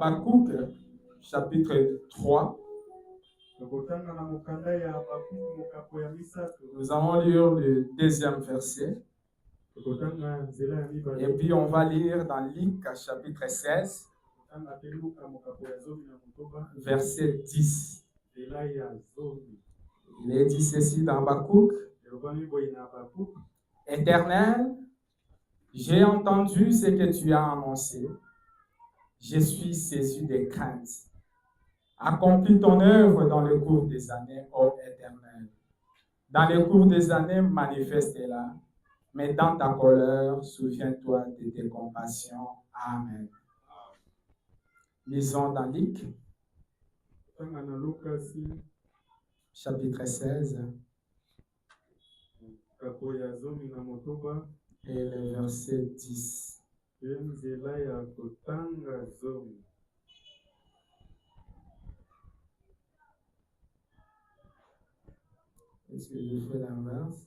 Habakkuk, chapitre 3. Nous allons lire le deuxième verset. Et puis on va lire dans Luc, chapitre 16, verset 10. Il est dit ceci dans Habakkuk. Éternel, j'ai entendu ce que tu as annoncé. Je suis saisi de crainte. Accomplis ton œuvre dans le cours des années, ô Éternel. Dans le cours des années, manifeste-la. Mais dans ta colère, souviens-toi de tes compassions. Amen. Lisons dans Luc, chapitre 16, et le verset 10. Est-ce que je fais l'inverse?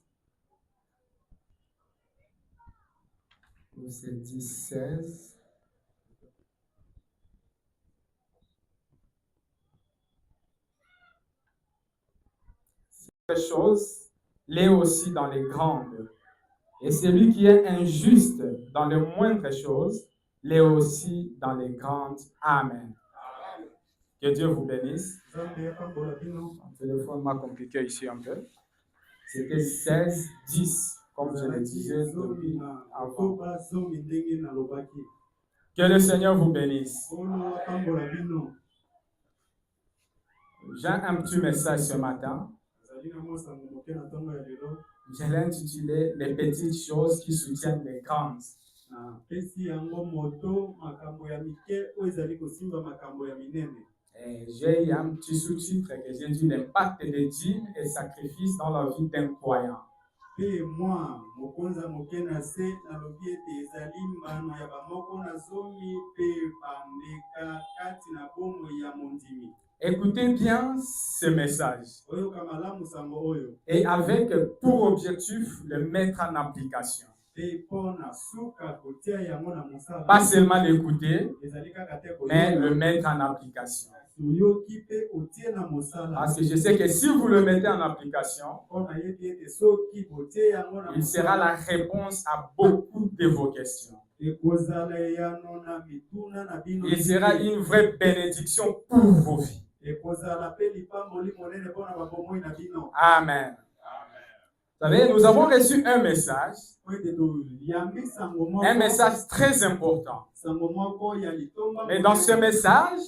C'est 10, 16. Ces choses, l'est aussi dans les grandes. Et celui qui est injuste dans les moindres choses, l'est aussi dans les grandes. Amen. Que Dieu vous bénisse. Mon téléphone m'a compliqué ici un peu. C'était 16, 10, comme je le disais depuis avant. Que le Seigneur vous bénisse. J'ai un petit message ce matin. Je l'ai intitulé « Les petites choses qui soutiennent les grandes ». J'ai eu un petit sous-titre que j'ai dit « L'impact des dîmes et sacrifices dans la vie d'un croyant ». Écoutez bien ce message et avec pour objectif le mettre en application. Pas seulement l'écouter, mais le mettre en application. Parce que je sais que si vous le mettez en application, il sera la réponse à beaucoup de vos questions. Il sera une vraie bénédiction pour vos vies. Amen. Vous savez, nous avons reçu un message très important. Mais dans ce message,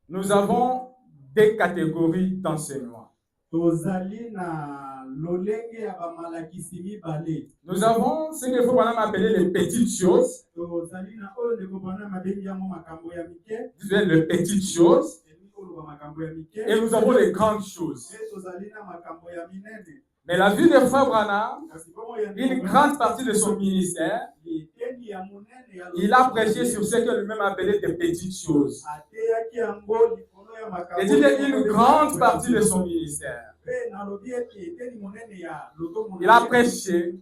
nous avons des catégories d'enseignements. Nous avons ce que vous appeler les petites choses. Les petites choses. Et nous avons les grandes choses. Mais la vie de Frère Branham, une grande partie de son ministère, il a prêché sur ce que lui-même appelait des petites choses. Et il y a une grande partie de son ministère. Il a prêché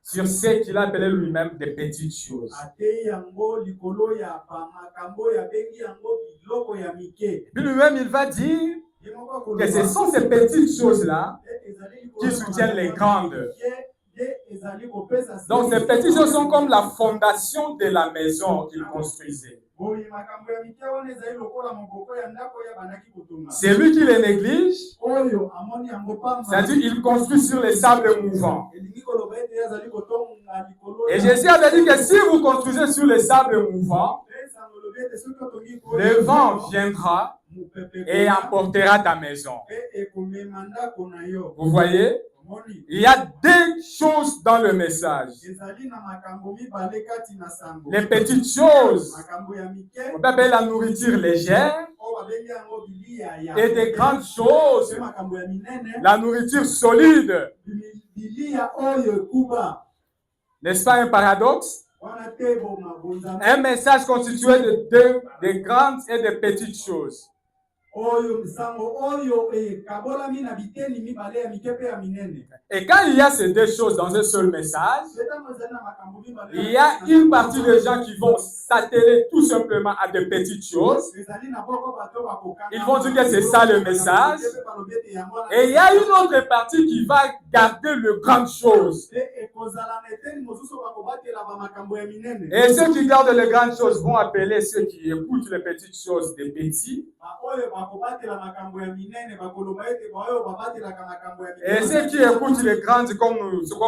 sur ce qu'il appelait lui-même des petites choses. Puis lui-même, il va dire que ce sont ces petites choses-là qui soutiennent les grandes. Donc, ces petites choses sont comme la fondation de la maison qu'il construisait. C'est lui qui les néglige, c'est-à-dire qu'il construit sur les sables mouvants. Et Jésus avait dit que si vous construisez sur les sables mouvants, le vent viendra et emportera ta maison. Vous voyez? Il y a deux choses dans le message. Les petites choses, on peut appeler la nourriture légère, et des grandes choses, la nourriture solide. N'est-ce pas un paradoxe? Un message constitué de grandes et de petites choses. Et quand il y a ces deux choses dans un seul message, il y a une partie des gens qui vont s'atteler tout simplement à des petites choses. Ils vont dire que c'est ça le message. Et il y a une autre partie qui va garder les grandes choses. Et ceux qui gardent les grandes choses vont appeler ceux qui écoutent les petites choses des petits. Et ceux qui écoutent les grandes comme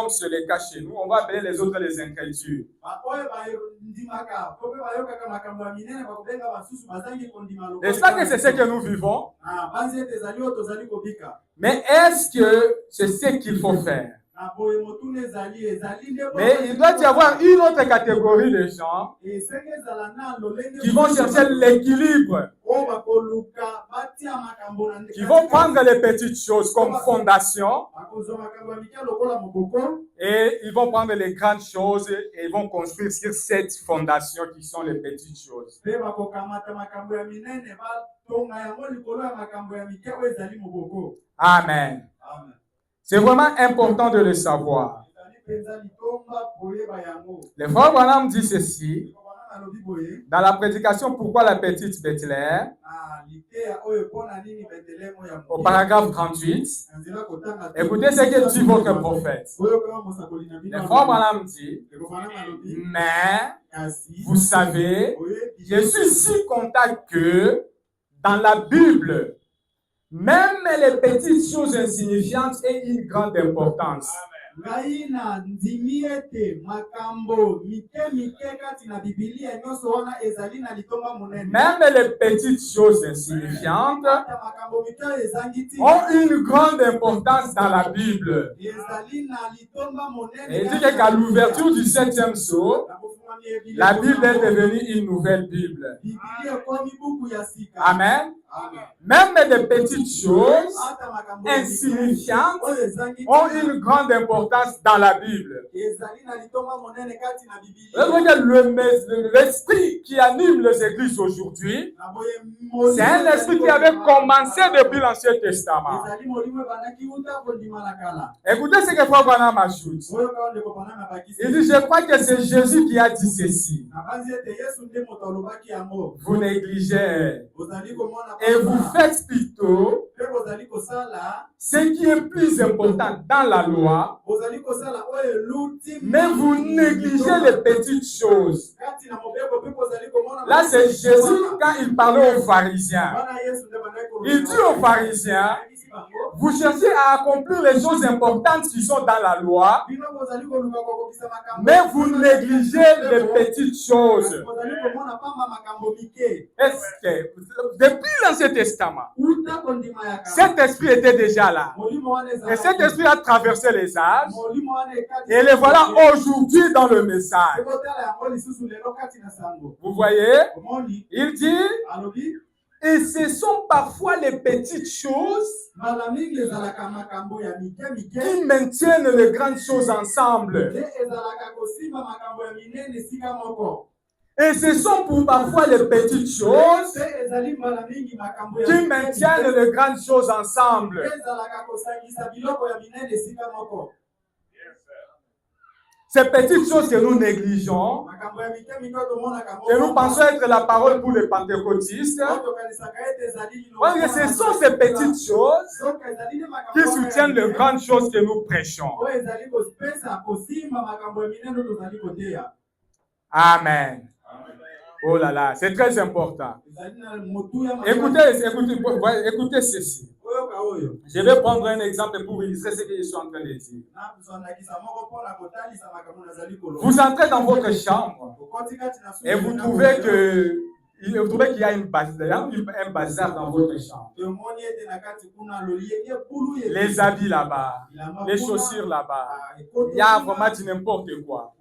c'est le cas chez nous, on va appeler les autres les incrédules. N'est-ce pas que c'est ce que nous vivons? Mais est-ce que c'est ce qu'il faut faire? Mais il doit y avoir une autre catégorie de gens qui vont chercher l'équilibre, qui vont prendre les petites choses comme fondation et ils vont prendre les grandes choses et ils vont construire sur cette fondation qui sont les petites choses. Amen. C'est vraiment important de le savoir. Le frère Branham dit ceci dans la prédication Pourquoi la petite Bethléem, au paragraphe 38. Écoutez ce que dit votre prophète. Le frère Branham dit, mais vous savez, je suis si content que dans la Bible, même les petites choses insignifiantes aient une grande importance. Même les petites choses insignifiantes ont une grande importance dans la Bible. Et il dit qu'à l'ouverture du 7e sceau, la Bible est devenue une nouvelle Bible. Amen. Même les petites choses insignifiantes ont une grande importance dans la Bible. L'esprit qui anime les églises aujourd'hui, c'est un esprit qui avait commencé depuis l'Ancien Testament. Écoutez ce que Frère Branham ajoute. Il dit, je crois que c'est Jésus qui a dit ceci. Vous négligez et vous faites plutôt ce qui est plus important dans la loi, mais vous négligez les petites choses. Là, c'est Jésus quand il parlait aux pharisiens. Il dit aux pharisiens, vous cherchez à accomplir les choses importantes qui sont dans la loi, mais vous négligez les petites choses. Est-ce que, depuis l'Ancien Testament, cet esprit était déjà là. Et cet esprit a traversé les âges. Et le voilà aujourd'hui dans le message. Vous voyez? Il dit, et ce sont parfois les petites choses qui maintiennent les grandes choses ensemble. Et ce sont pour parfois les petites choses qui maintiennent les grandes choses ensemble. Ces petites choses que nous négligeons, que nous pensons être la parole pour les pentecôtistes, ce sont ces petites choses qui soutiennent les grandes choses que nous prêchons. Amen. Oh là là, c'est très important. Écoutez ceci. Je vais prendre un exemple pour illustrer ce que je suis en train de dire. Vous entrez dans votre chambre et vous trouvez qu'il y a un bazar dans votre chambre. Les habits là-bas, les chaussures là-bas, il y a vraiment du n'importe quoi.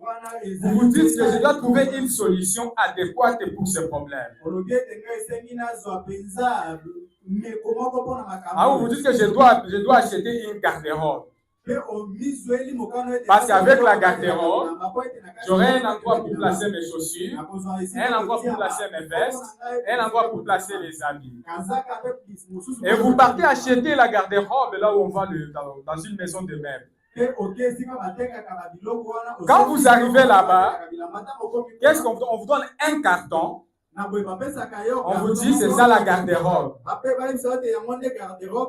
Vous vous dites que je dois trouver une solution adéquate pour ce problème. Ah, vous dites que je dois acheter une garde-robe. Parce qu'avec la garde-robe, j'aurai un endroit pour placer mes chaussures, un endroit pour placer mes vestes, un endroit pour placer les habits. Et vous partez acheter la garde-robe là où on va dans une maison de meubles. Quand vous arrivez là-bas, qu'est-ce qu'on vous donne? On vous donne un carton. On vous dit c'est ça la garde-robe.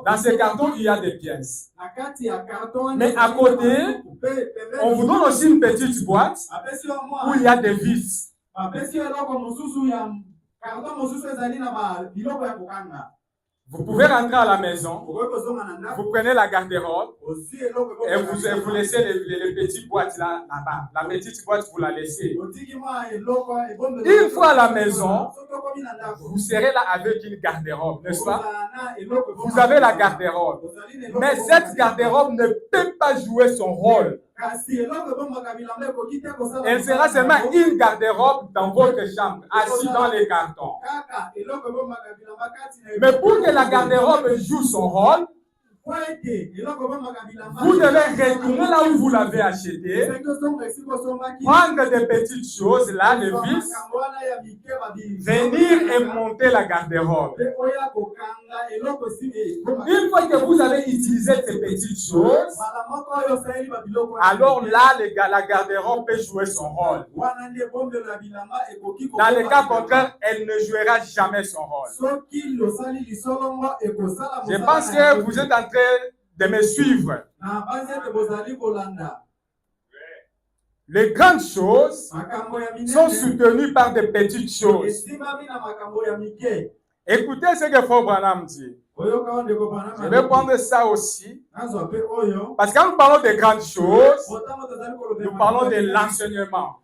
Dans ce carton, il y a des pièces. Mais à côté, on vous donne aussi une petite boîte où il y a des vis. Vous pouvez rentrer à la maison, vous prenez la garde-robe et vous laissez les petites boîtes là-bas. La petite boîte, vous la laissez. Une fois à la maison, vous serez là avec une garde-robe, n'est-ce pas? Vous avez la garde-robe. Mais cette garde-robe ne peut pas jouer son rôle. Elle sera seulement une garde-robe dans votre chambre, assis dans les cartons. Mais pour que la garde-robe joue son rôle, vous devez retourner là où vous l'avez acheté, prendre des petites choses, là, les vis, venir et monter la garde-robe. Une fois que vous avez utilisé ces petites choses, alors là, la garde-robe peut jouer son rôle. Dans le cas contraire, elle ne jouera jamais son rôle. Je pense que vous êtes en train de me suivre. Les grandes choses sont soutenues par des petites choses. Écoutez ce que Frère Branham dit. Je vais prendre ça aussi. Parce que quand nous parlons de grandes choses, nous parlons de l'enseignement.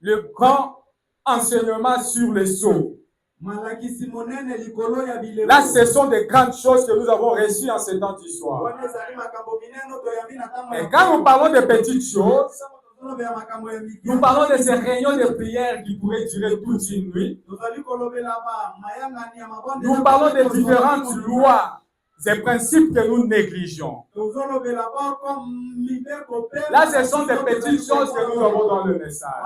Le grand enseignement sur les sceaux. Là, ce sont des grandes choses que nous avons reçues en ce temps d'histoire. Et quand nous parlons de petites choses, nous parlons de ces réunions de prière qui pourraient durer toute une nuit. Nous parlons de différentes lois et principes que nous négligeons. Là, ce sont des petites choses que nous avons dans le message.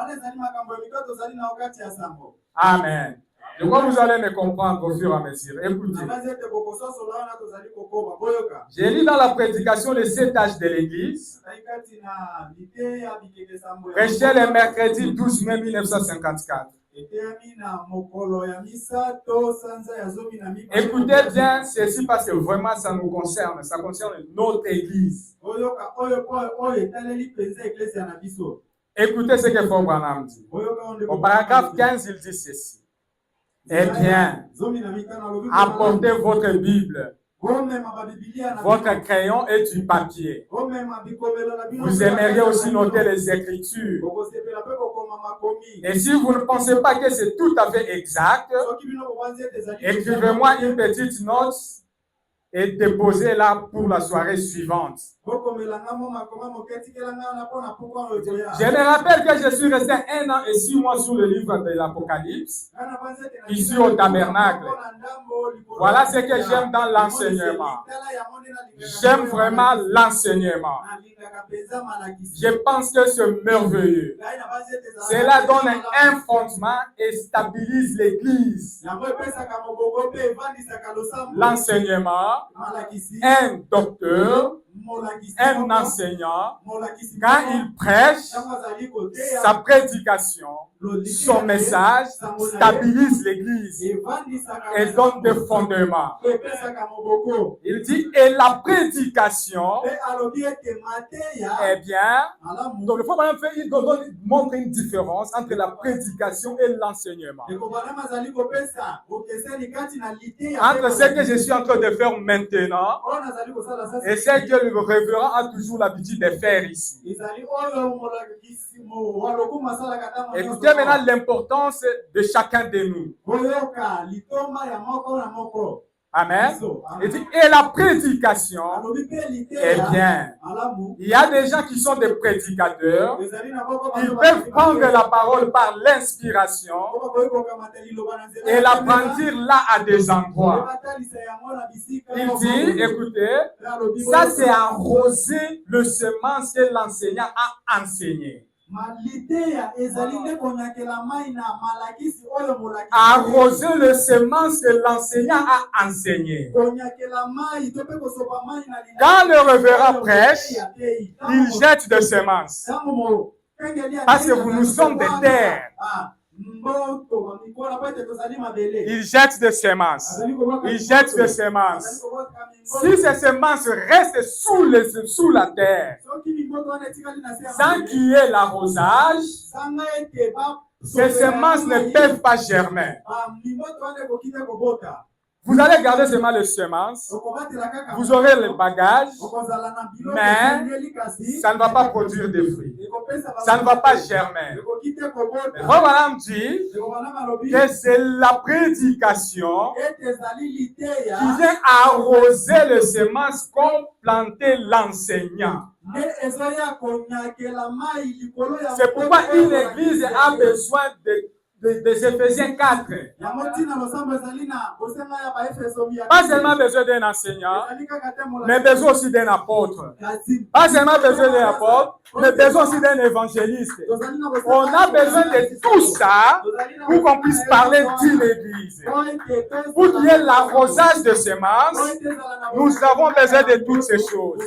Amen. Je crois que vous allez me comprendre au fur et à mesure. Écoutez. J'ai lu dans la prédication les 7 âges de l'Église. Prêché le mercredi 12 mai 1954. Écoutez bien ceci parce que vraiment ça nous concerne. Ça concerne notre Église. Écoutez ce que Frère Branham dit. Au paragraphe 15, il dit ceci. Eh bien, apportez votre Bible, votre crayon et du papier. Vous aimeriez aussi noter les Écritures. Et si vous ne pensez pas que c'est tout à fait exact, écrivez-moi une petite note et déposez-la pour la soirée suivante. Je me rappelle que je suis resté 1 an et 6 mois sur le livre de l'Apocalypse, ici au tabernacle. Voilà ce que j'aime dans l'enseignement. J'aime vraiment l'enseignement. Je pense que c'est merveilleux. Cela donne un fondement et stabilise l'Église. L'enseignement, un docteur, un enseignant, quand il prêche, sa prédication, son message stabilise l'Église et donne des fondements. Il dit, et la prédication, eh bien, donc le Frère Branham montre une différence entre la prédication et l'enseignement. Entre ce que je suis en train de faire maintenant et ce que le révérend a toujours l'habitude de faire ici. Écoutez maintenant l'importance de chacun de nous. Amen. Il dit, et la prédication, eh bien, il y a des gens qui sont des prédicateurs. Ils peuvent prendre la parole par l'inspiration et la brandir là à des endroits. Il dit, écoutez, ça c'est arroser le semence que l'enseignant a enseigné. Arroser le semence que l'enseignant a enseigné. Quand le révérend prêche, il jette des semences. Parce que nous sommes des terres. Il jette des semences. Il jette des semences. Si ces semences restent sous la terre, sans qu'il y ait l'arrosage, ces semences ne peuvent pas germer. Vous allez garder seulement les semences, vous aurez le bagage, mais ça ne va pas produire des fruits. Ça ne va pas germer. Voilà, dit que c'est la prédication qui vient arroser les semences qu'ont planté l'enseignant. C'est pourquoi une église a besoin des Éphésiens 4. Pas seulement besoin d'un enseignant, mais besoin aussi d'un apôtre. Pas seulement besoin d'un apôtre, mais besoin aussi d'un évangéliste. On a besoin de tout ça pour qu'on puisse parler d'une église. Pour qu'il y ait l'arrosage de semences, nous avons besoin de toutes ces choses.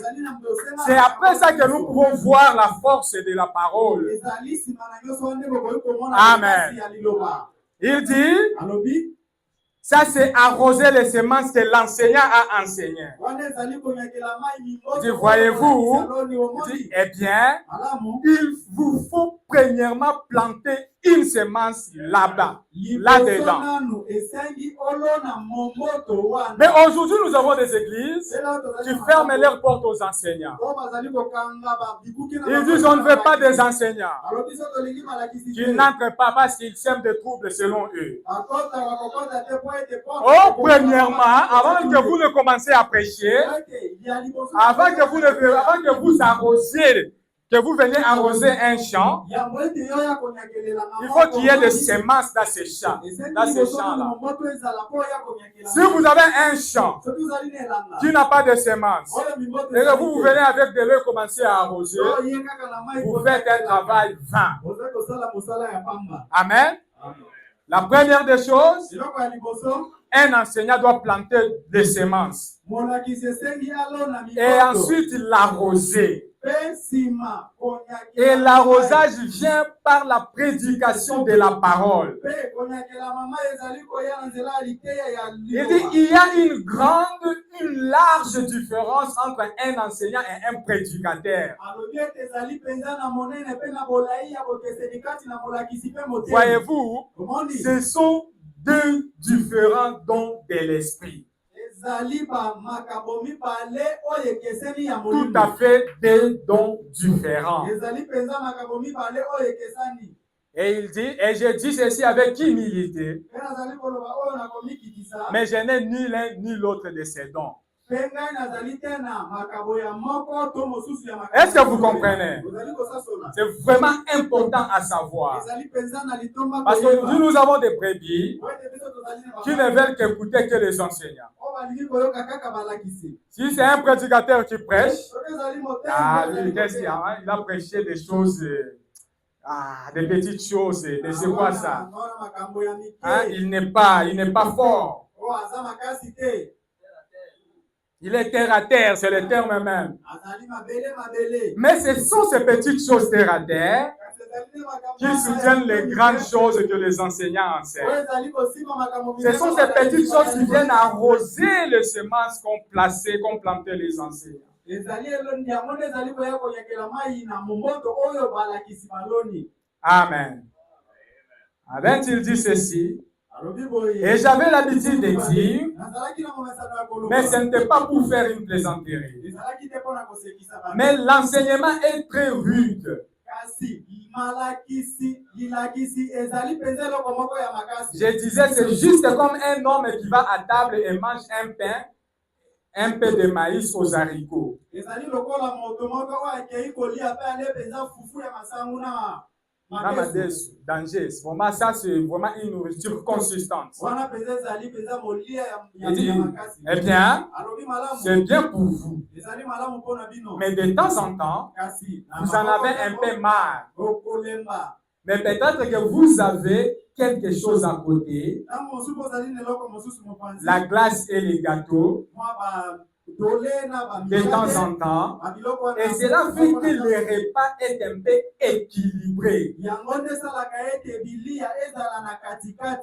C'est après ça que nous pouvons voir la force de la parole. Amen. Il dit, ça c'est arroser les semences que l'enseignant a enseigné. Il dit, voyez-vous, il dit, eh bien, il vous faut premièrement planter une semence là-bas, là-dedans. Mais aujourd'hui, nous avons des églises qui ferment leurs portes aux enseignants. Ils disent, on ne veut pas des enseignants qui n'entrent pas parce qu'ils sèment des troubles selon eux. Oh, premièrement, avant que vous ne commenciez à prêcher, avant que vous arrosiez, que vous veniez arroser un champ, il faut qu'il y ait des semences dans ces champs, là. Si vous avez un champ qui n'a pas de semences, et que vous venez avec de l'eau commencer à arroser, vous faites un travail vain. Amen. La première des choses, un enseignant doit planter des semences et ensuite l'arroser. Et l'arrosage vient par la prédication de la parole. Il dit, il y a une large différence entre un enseignant et un prédicateur. Voyez-vous, ce sont deux différents dons de l'esprit. Tout à fait des dons différents. Et il dit, et je dis ceci avec humilité, mais je n'ai ni l'un ni l'autre de ces dons. Est-ce que vous comprenez? C'est vraiment important à savoir. Parce que nous avons des brebis qui ne veulent qu'écouter que les enseignants. Si c'est un prédicateur qui prêche, qu'est-ce qu'il y a? Il a prêché des choses, des petites choses, mais c'est quoi ça? Il n'est pas fort. Il est terre à terre, c'est le terme même. Mais ce sont ces petites choses terre à terre qui soutiennent les grandes choses que les enseignants enseignent. Ce sont ces petites choses qui viennent arroser les semences qu'ont plantées les enseignants. Amen. Amen, il dit ceci. Et j'avais l'habitude de dire, mais ce n'était pas pour faire une plaisanterie. Mais l'enseignement est très rude. Je disais, c'est juste comme un homme qui va à table et mange un peu de maïs aux haricots. Danger. Vraiment, ça, c'est vraiment une nourriture consistante. Il dit, eh bien, c'est bien pour vous. Mais de temps en temps, vous en avez un peu marre. Mais peut-être que vous avez quelque chose à côté. La glace et les gâteaux. De temps en temps. Et cela fait que le repas est un peu équilibré.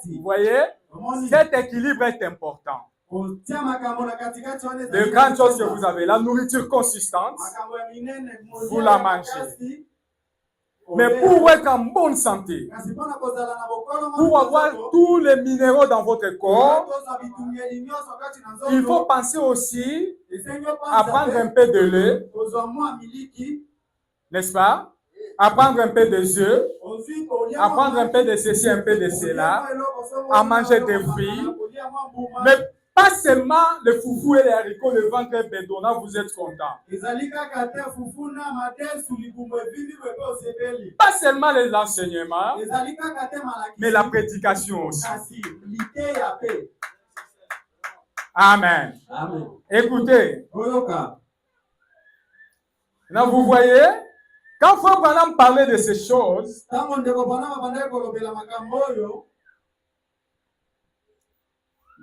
Vous voyez? Cet équilibre est important. De grandes choses que vous avez, la nourriture consistante, vous la mangez. Mais pour être en bonne santé, pour avoir tous les minéraux dans votre corps, il faut penser aussi à prendre un peu de lait, n'est-ce pas? À prendre un peu de œufs, à prendre un peu de ceci, un peu de cela, à manger des fruits, mais pas seulement le foufou et les haricots, le ventre bédonnant, vous êtes content. Pas seulement les enseignements, mais la prédication aussi. Amen. Amen. Écoutez. Maintenant, vous voyez, quand Frère Branham parlait de ces choses,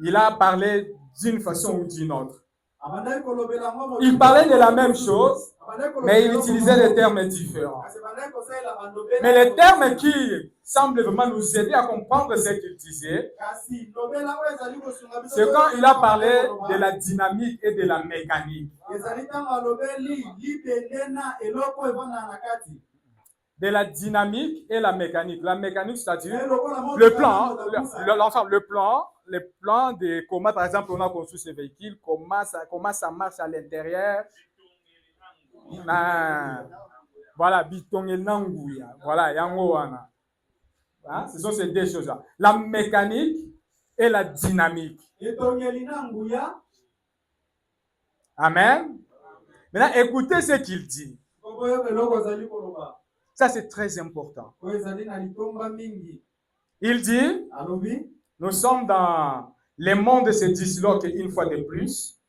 il a parlé d'une façon ou d'une autre. Il parlait de la même chose, mais il utilisait des termes différents. Mais les termes qui semblent vraiment nous aider à comprendre ce qu'il disait, c'est quand il a parlé de la dynamique et de la mécanique. De la dynamique et la mécanique. La mécanique, c'est-à-dire le plan, l'ensemble, le plan de comment, par exemple, on a construit ce véhicule, comment ça marche à l'intérieur. Voilà, bitongel nanguya. Voilà, yangoana. Ce sont ces deux choses-là. La mécanique et la dynamique. Amen. Maintenant, écoutez ce qu'il dit. Ça, c'est très important. Il dit, nous sommes dans le monde se disloque une fois de plus.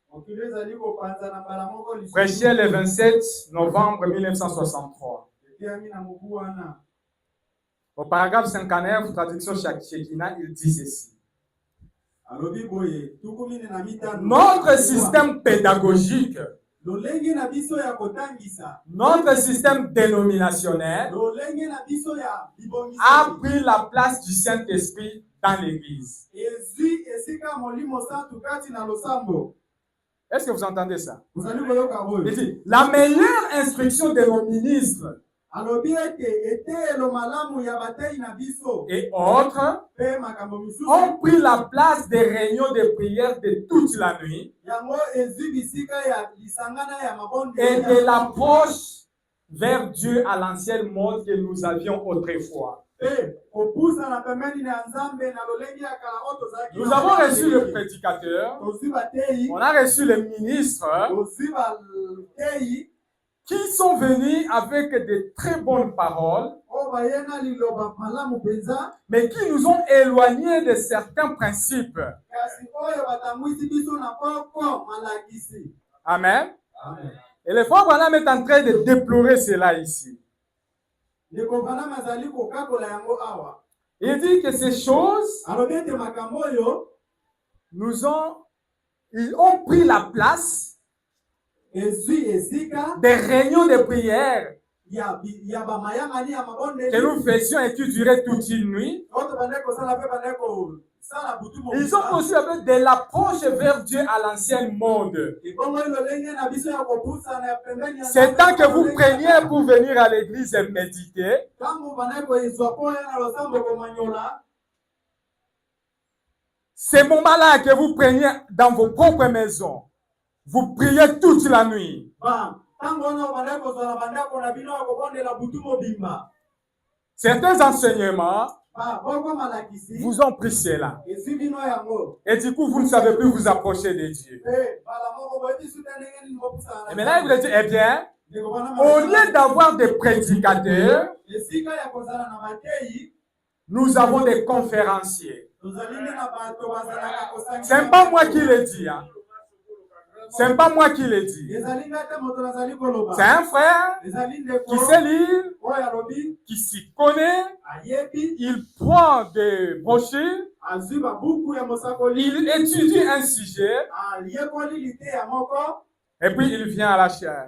Prêché le 27 novembre 1963. Au paragraphe 59, traduction Shekina, il dit ceci. Notre système pédagogique, notre système dénominationnel a pris la place du Saint-Esprit dans l'Église. Est-ce que vous entendez ça? Il dit, la meilleure instruction de nos ministres et autres ont pris la place des réunions de prière de toute la nuit et de l'approche vers Dieu à l'ancienne mode que nous avions autrefois. Nous avons reçu le prédicateur, on a reçu les ministres qui sont venus avec de très bonnes paroles, mais qui nous ont éloignés de certains principes. Amen. Amen. Et le frère Branham est en train de déplorer cela ici. Il dit que ces choses ils ont pris la place des réunions de prière que nous faisions et qui duraient toute une nuit. Ils ont aussi avec de l'approche vers Dieu à l'ancienne mode. C'est temps que vous preniez pour venir à l'église et méditer. Ces moments-là que vous preniez dans vos propres maisons, vous priez toute la nuit. Certains enseignements vous ont pris cela. Et du coup, vous ne savez plus vous approcher de Dieu. Et maintenant, il vous dit, eh bien, au lieu d'avoir des prédicateurs, nous avons des conférenciers. C'est pas moi qui le dis. Hein. C'est pas moi qui le dis. C'est un frère qui sait lire, qui s'y connaît. Il prend des brochures. Il étudie un sujet. Et puis il vient à la chaire.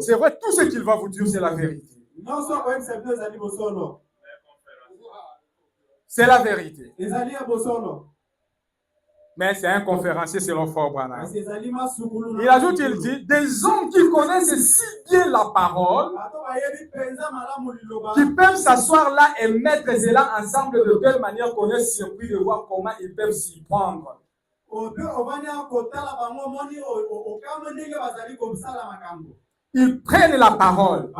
C'est vrai, tout ce qu'il va vous dire, c'est la vérité. C'est la vérité. Mais c'est un conférencier selon Fort Branham. Il ajoute, il dit, des hommes qui connaissent si bien la parole, qui peuvent s'asseoir là et mettre cela ensemble de telle manière qu'on est surpris de voir comment ils peuvent s'y prendre. Ils prennent la parole.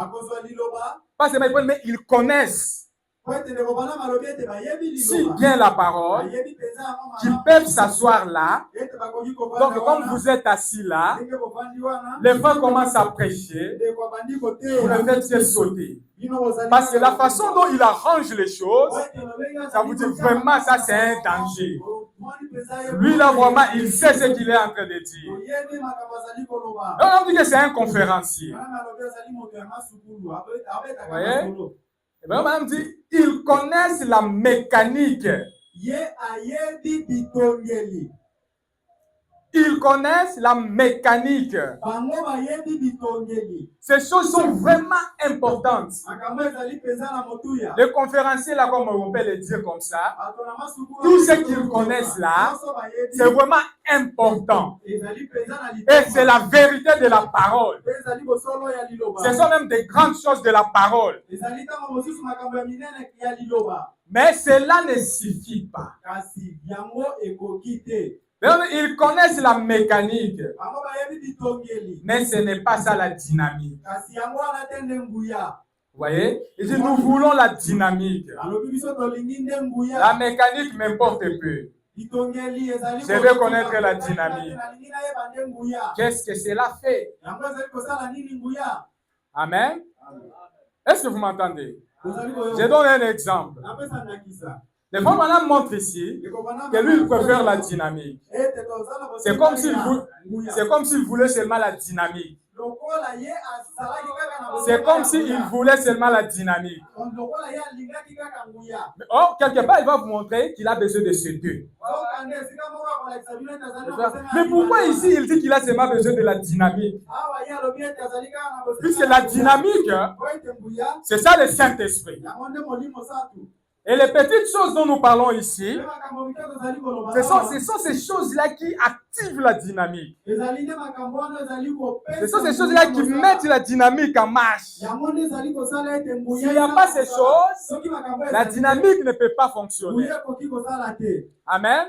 Pas seulement ils prennent, mais ils connaissent si bien la parole qu'ils peuvent s'asseoir là. Donc, comme vous êtes assis là, les frères commencent à prêcher, vous le faites sauter. Parce que la façon dont il arrange les choses, ça vous dit vraiment, ça c'est un danger. Lui là, vraiment, il sait ce qu'il est en train de dire. On dit que c'est un conférencier. Vous voyez? Et bien, on dit, ils connaissent la mécanique. Ils connaissent la mécanique. Ces choses sont vraiment importantes. Les conférenciers, là, comme on peut le dire comme ça, tout ce qu'ils connaissent là, c'est vraiment important. Et c'est la vérité de la parole. Ce sont même des grandes choses de la parole. Mais cela ne suffit pas. Ils connaissent la mécanique, mais ce n'est pas ça la dynamique. Vous voyez? Ils disent, nous voulons la dynamique. La mécanique m'importe peu. Je veux connaître la dynamique. Qu'est-ce que cela fait? Amen. Est-ce que vous m'entendez? Je donne un exemple. Le Fort Branham montre ici que lui, il préfère la dynamique. C'est comme s'il voulait seulement la dynamique. C'est comme s'il voulait seulement la dynamique. Mais, quelque part, il va vous montrer qu'il a besoin de ces deux. Mais pourquoi ici, il dit qu'il a seulement besoin de la dynamique? Puisque la dynamique, c'est ça le Saint-Esprit. Et les petites choses dont nous parlons ici, ce sont ces choses-là qui activent la dynamique. Ce sont ces choses-là qui mettent la dynamique en marche. S'il n'y a pas ces choses, la dynamique ne peut pas fonctionner. Amen.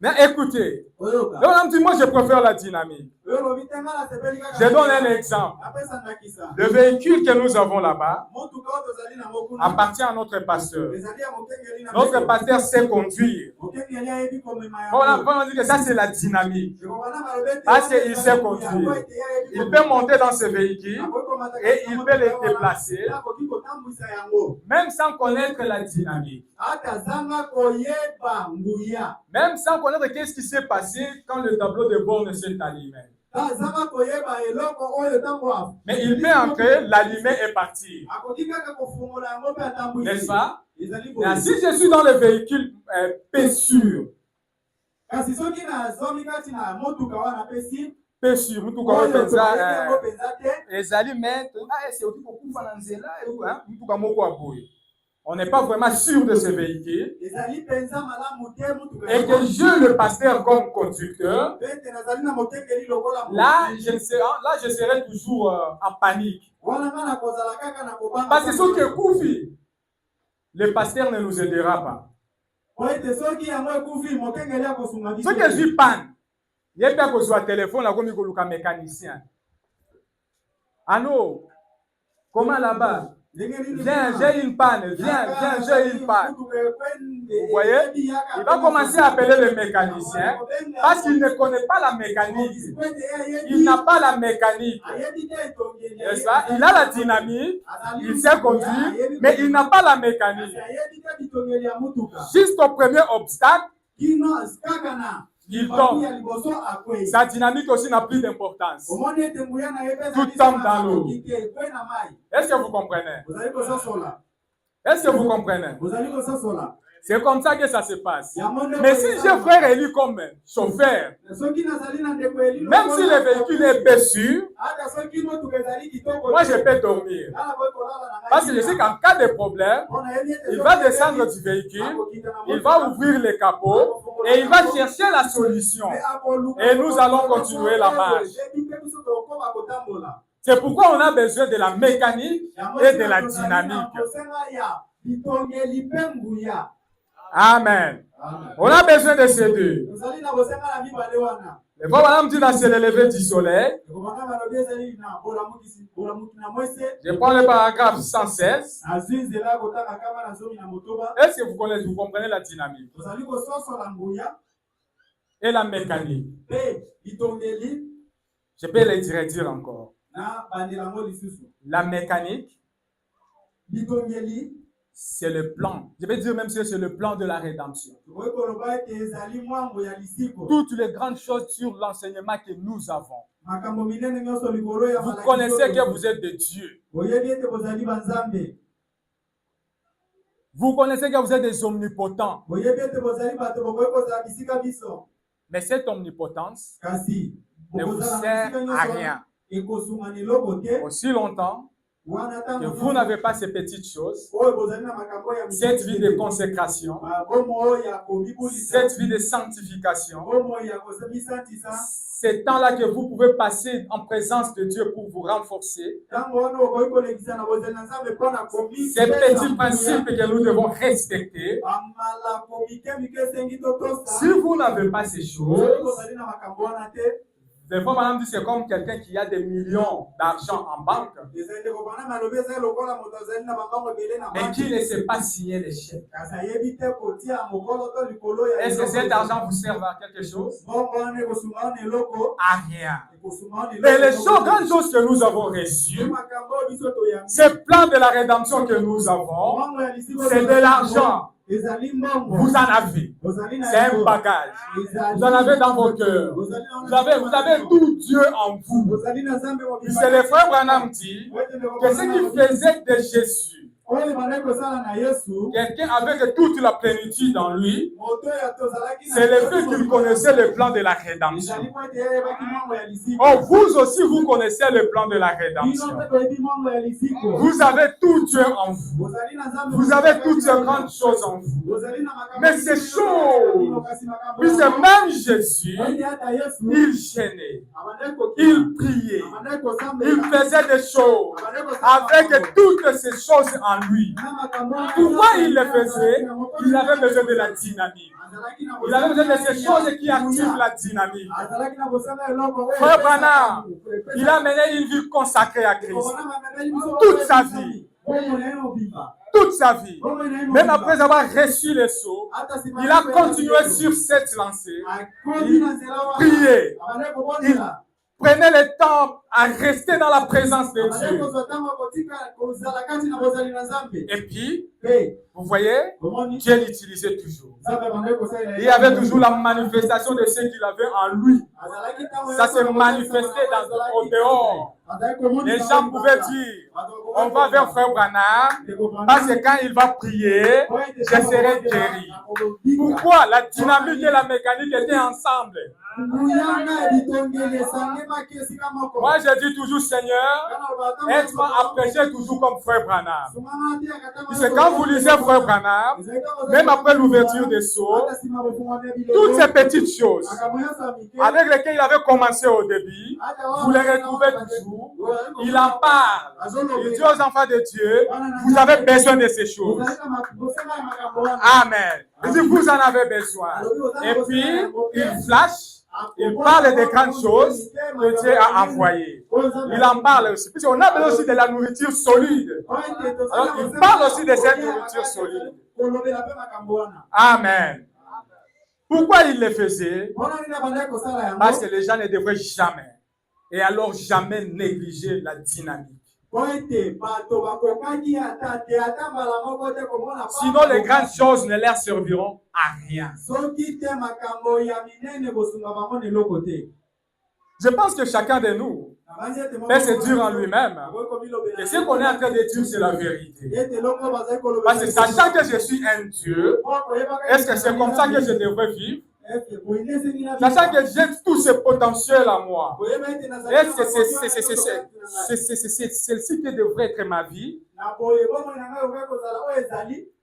Mais écoutez, on dit, moi je préfère la dynamique. Je donne un exemple. Le véhicule que nous avons là-bas appartient à notre pasteur. Notre pasteur sait conduire. On dit que ça c'est la dynamique. Parce qu'il sait conduire. Il peut monter dans ce véhicule et il peut les déplacer, même sans connaître la dynamique. Même sans connaître qu'est-ce qui s'est passé quand le tableau de bord ne s'est allumé. Mais il peut entrer, l'allumer et partir. N'est-ce pas? Mais si je suis dans le véhicule paix sûr, on n'est pas vraiment sûr de ce véhicule. Et que je, le pasteur, comme conducteur, là, je serai toujours en panique. Parce que ce que Koufi, le pasteur ne nous aidera pas. Ce que je panne, il y a bien que je sois téléphone, là, comme un mécanicien. Ah non, comment là-bas? Viens, j'ai une panne. Viens, j'ai une panne. Vous voyez? Il va commencer à appeler le mécanicien parce qu'il ne connaît pas la mécanique. Il n'a pas la mécanique. N'est-ce pas? Il a la dynamique, il sait conduire, mais il n'a pas la mécanique. Juste au premier obstacle, il tombe. Sa dynamique aussi n'a plus d'importance. Tout tombe dans l'eau. Est-ce que vous comprenez? Est-ce que vous comprenez? C'est comme ça que ça se passe. Mais si j'ai frère élu comme chauffeur, même si le véhicule est peu sûr, moi je peux dormir. Parce que je sais qu'en cas de problème, il va descendre du véhicule, il va ouvrir le capot et il va chercher la solution. Et nous allons continuer la marche. C'est pourquoi on a besoin de la mécanique et de la dynamique. Amen. On a besoin de ces deux. Le bon madame dit là, c'est le lever du soleil. Je prends le paragraphe 116. Est-ce que vous comprenez la dynamique et la mécanique? Je peux les dire encore. La mécanique, c'est le plan. Je vais dire même que c'est le plan de la rédemption. Toutes les grandes choses sur l'enseignement que nous avons. Vous connaissez que vous êtes de Dieu. Vous connaissez que vous êtes des omnipotents. Mais cette omnipotence ne vous sert à rien. Aussi longtemps que vous n'avez pas ces petites choses, cette vie de consécration, cette vie de sanctification, ces temps-là que vous pouvez passer en présence de Dieu pour vous renforcer, ces petits principes que nous devons respecter, si vous n'avez pas ces choses, des fois, madame dit c'est comme quelqu'un qui a des millions d'argent en banque et qui ne sait pas signer les chèques. Est-ce que cet argent vous sert à quelque chose? À rien. Mais les grandes choses que nous avons reçues, ce plan de la rédemption que nous avons, c'est de l'argent. Vous en avez. C'est un bagage. Vous en avez dans vos cœurs. Vous avez tout Dieu en vous. C'est le frère Branham dit que ce qui faisait de Jésus quelqu'un avec toute la plénitude en lui, c'est le fait qu'il connaissait le plan de la rédemption. Oh, vous aussi, vous connaissez le plan de la rédemption. Vous avez tout Dieu en vous. Vous avez toutes ces grandes choses en vous. Mais c'est chaud. Puisque même Jésus, il gênait, il priait, il faisait des choses avec toutes ces choses en lui. Pourquoi il le faisait? Il avait besoin de la dynamique. Il avait besoin de ces choses qui activent la dynamique. Frère Branham, il a mené une vie consacrée à Christ. Toute sa vie. Toute sa vie. Même après avoir reçu les sceaux, il a continué sur cette lancée. Il priait. Il prenez le temps à rester dans la présence de Dieu. Et puis, vous voyez, Dieu l'utilisait toujours. Il y avait toujours la manifestation de ce qu'il avait en lui. Ça s'est manifesté au dehors. Les gens pouvaient dire, on va vers Frère Branham, parce que quand il va prier, je serai guéri. Pourquoi? La dynamique et la mécanique étaient ensemble. Moi, je dis toujours, Seigneur, aide-moi à prêcher toujours comme Frère Branham. Puisque quand vous lisez Frère Branham, même après l'ouverture des sceaux, toutes ces petites choses avec lesquelles il avait commencé au début, vous les retrouvez toujours. Il en parle. Il dit aux enfants de Dieu, vous avez besoin de ces choses. Amen. Il dit, vous en avez besoin. Et puis, il flash Il parle des grandes choses que Dieu a envoyées. Il en parle aussi. Puisqu'on a besoin aussi de la nourriture solide. Alors, il parle aussi de cette nourriture solide. Amen. Pourquoi il le faisait? Parce que les gens ne devraient jamais, et alors jamais négliger la dynamique. Sinon, les grandes choses ne leur serviront à rien. Je pense que chacun de nous peut se dire en lui-même que ce qu'on est en train de dire, c'est la vérité. Parce que sachant que je suis un Dieu, est-ce que c'est comme ça que je devrais vivre? Sachant que j'ai tout ce potentiel en moi, est-ce que c'est celle-ci qui devrait être ma vie?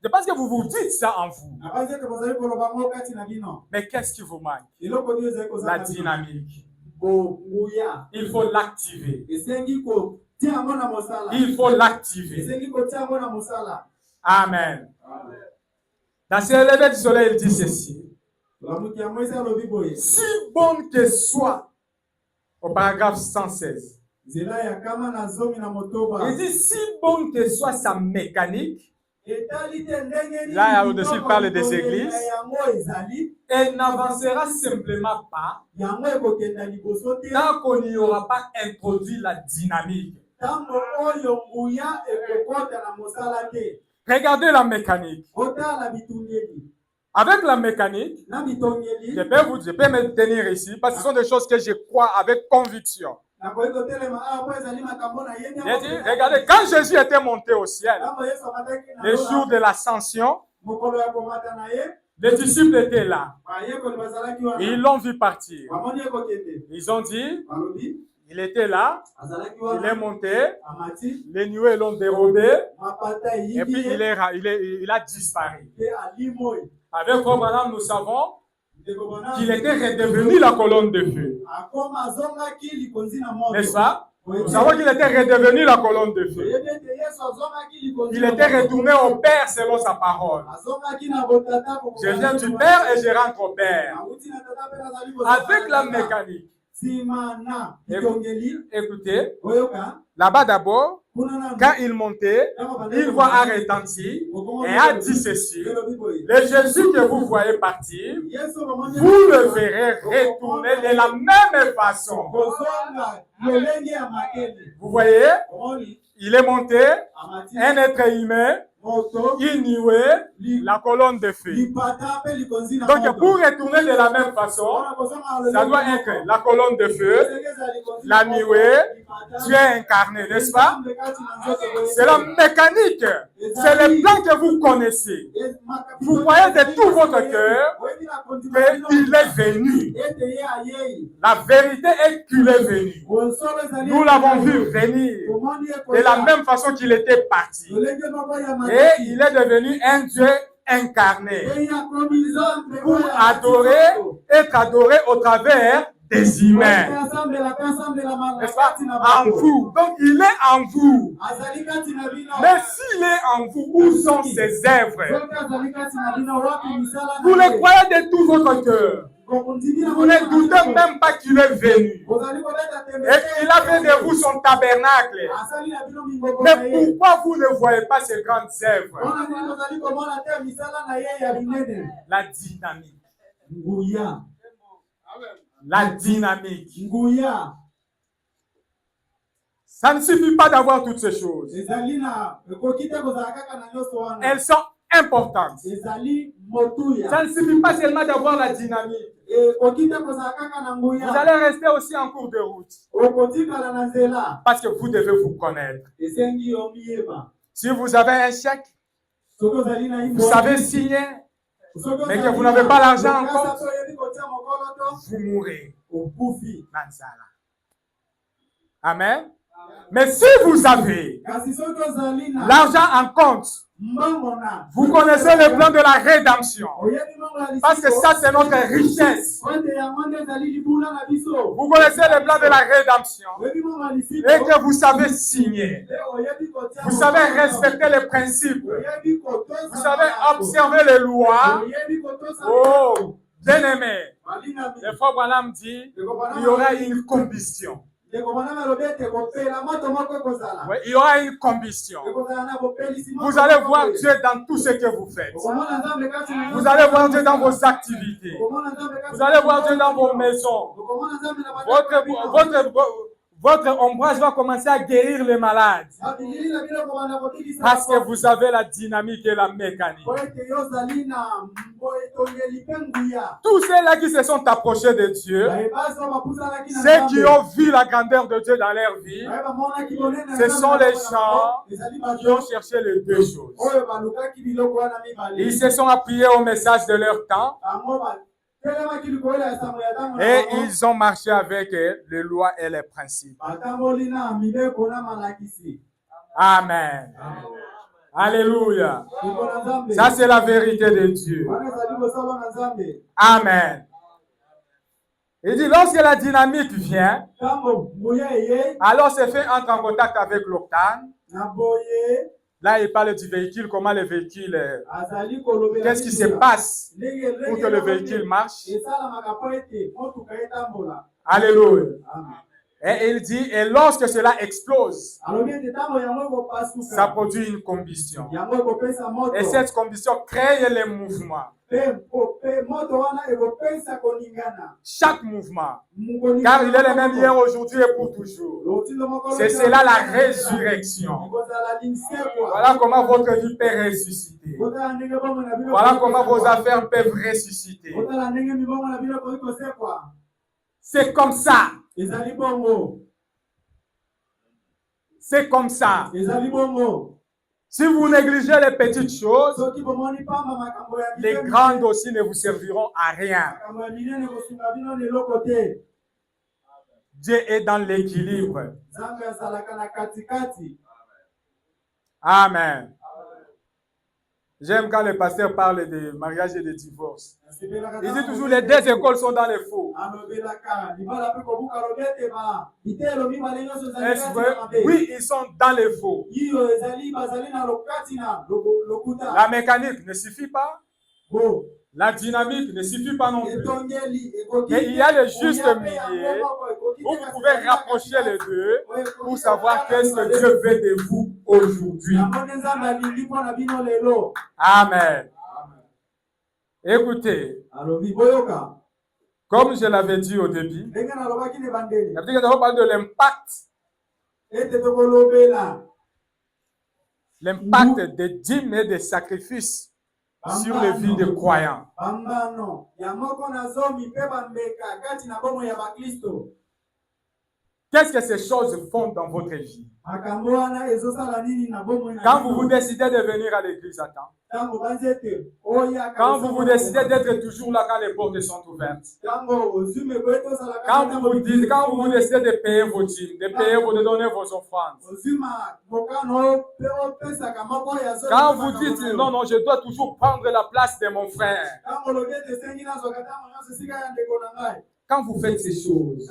Je pense que vous vous dites ça en vous. Mais qu'est-ce qui vous manque? La dynamique. Il faut l'activer. Il faut l'activer. Amen. Dans ce lever du soleil, il dit ceci. Si bonne que soit, au paragraphe 116, il dit si bonne que soit sa mécanique, là au-dessus il parle des églises, elle n'avancera simplement pas tant qu'on n'y aura pas introduit la dynamique. Regardez la mécanique. Avec la mécanique, je peux me tenir ici parce que ce sont des choses que je crois avec conviction. Regardez, quand Jésus était monté au ciel, le jour de l'ascension, les disciples étaient là. Ils l'ont vu partir. Ils ont dit, il était là, il est monté, les nuées l'ont dérobé, et puis il a disparu. Avec Abraham, nous savons qu'il était redevenu la colonne de feu. N'est-ce pas? Nous savons qu'il était redevenu la colonne de feu. Il était retourné au Père selon sa parole. Je viens du Père et je rentre au Père. Avec la mécanique. Écoutez, là-bas d'abord, quand il montait, il voit un retenti et a dit ceci: le Jésus que vous voyez partir, vous le verrez retourner de la même façon. Vous voyez, il est monté, un être humain, il niait la colonne de feu. Donc pour retourner de la même façon, ça doit être la colonne de feu, la nuée, Dieu incarné, n'est-ce pas? C'est la mécanique, c'est le plan que vous connaissez. Vous voyez de tout votre cœur qu'il est venu. La vérité est qu'il est venu. Nous l'avons vu venir de la même façon qu'il était parti. Et il est devenu un Dieu incarné pour être adoré au travers des humains. N'est-ce pas? En vous. Donc il est en vous. Mais s'il est en vous, où sont ses œuvres? Vous le croyez de tout votre cœur. Vous ne doutez même pas qu'il est venu et qu'il a fait de vous son tabernacle. Mais pourquoi vous ne voyez pas ces grandes œuvres? La dynamique. La dynamique. Ça ne suffit pas d'avoir toutes ces choses. Elles sont importantes. Ça ne suffit pas seulement d'avoir la dynamique. Vous allez rester aussi en cours de route. Parce que vous devez vous connaître. Si vous avez un chèque, vous savez signer, mais que vous n'avez pas l'argent en compte, vous mourrez. Amen. Mais si vous avez l'argent en compte, vous connaissez le plan de la rédemption. Parce que ça, c'est notre richesse. Vous connaissez le plan de la rédemption. Et que vous savez signer. Vous savez respecter les principes. Vous savez observer les lois. Oh, bien-aimé. Le frère Branham dit il y aura une combustion. Oui, il y aura une combustion. Vous allez voir Dieu dans tout ce que vous faites. Vous allez voir Dieu dans vos activités. Vous allez voir Dieu dans vos maisons. Votre ombrage va commencer à guérir les malades. Parce que vous avez la dynamique et la mécanique. Tous ceux-là qui se sont approchés de Dieu, ceux qui ont vu la grandeur de Dieu dans leur vie, ce sont les gens qui ont cherché les deux choses. Ils se sont appuyés au message de leur temps. Et ils ont marché avec les lois et les principes. Amen. Alléluia. Ça, c'est la vérité de Dieu. Amen. Il dit, lorsque la dynamique vient, alors c'est fait entrer en contact avec l'octane. Là, il parle du véhicule, comment le véhicule, qu'est-ce qui se passe pour que le véhicule marche. Alléluia. Et il dit, et lorsque cela explose, ça produit une combustion. Et cette combustion crée les mouvements. Chaque mouvement. Car il est le même hier, aujourd'hui et pour toujours. C'est cela la résurrection. Voilà comment votre vie peut ressusciter. Voilà comment vos affaires peuvent ressusciter. C'est comme ça. C'est comme ça. Si vous négligez les petites choses, les grandes aussi ne vous serviront à rien. Dieu est dans l'équilibre. Amen. J'aime quand le pasteur parle de mariage et de divorce. Il dit toujours les deux écoles sont dans les faux. Est-ce vrai? Oui, ils sont dans les faux. La mécanique ne suffit pas. La dynamique ne suffit pas non plus. Mais il y a le juste milieu où vous pouvez rapprocher les deux pour savoir qu'est-ce que Dieu veut de vous aujourd'hui. Amen. Écoutez, comme je l'avais dit au début, on parle de l'impact. L'impact des dîmes et des sacrifices sur les vies des croyants. Qu'est-ce que ces choses font dans votre vie? Quand vous vous décidez de venir à l'église à temps, quand vous vous décidez d'être toujours là quand les portes sont ouvertes, quand vous vous décidez de payer vos dîmes, de donner vos offrandes, quand vous dites non, non, je dois toujours prendre la place de mon frère, quand vous faites ces choses,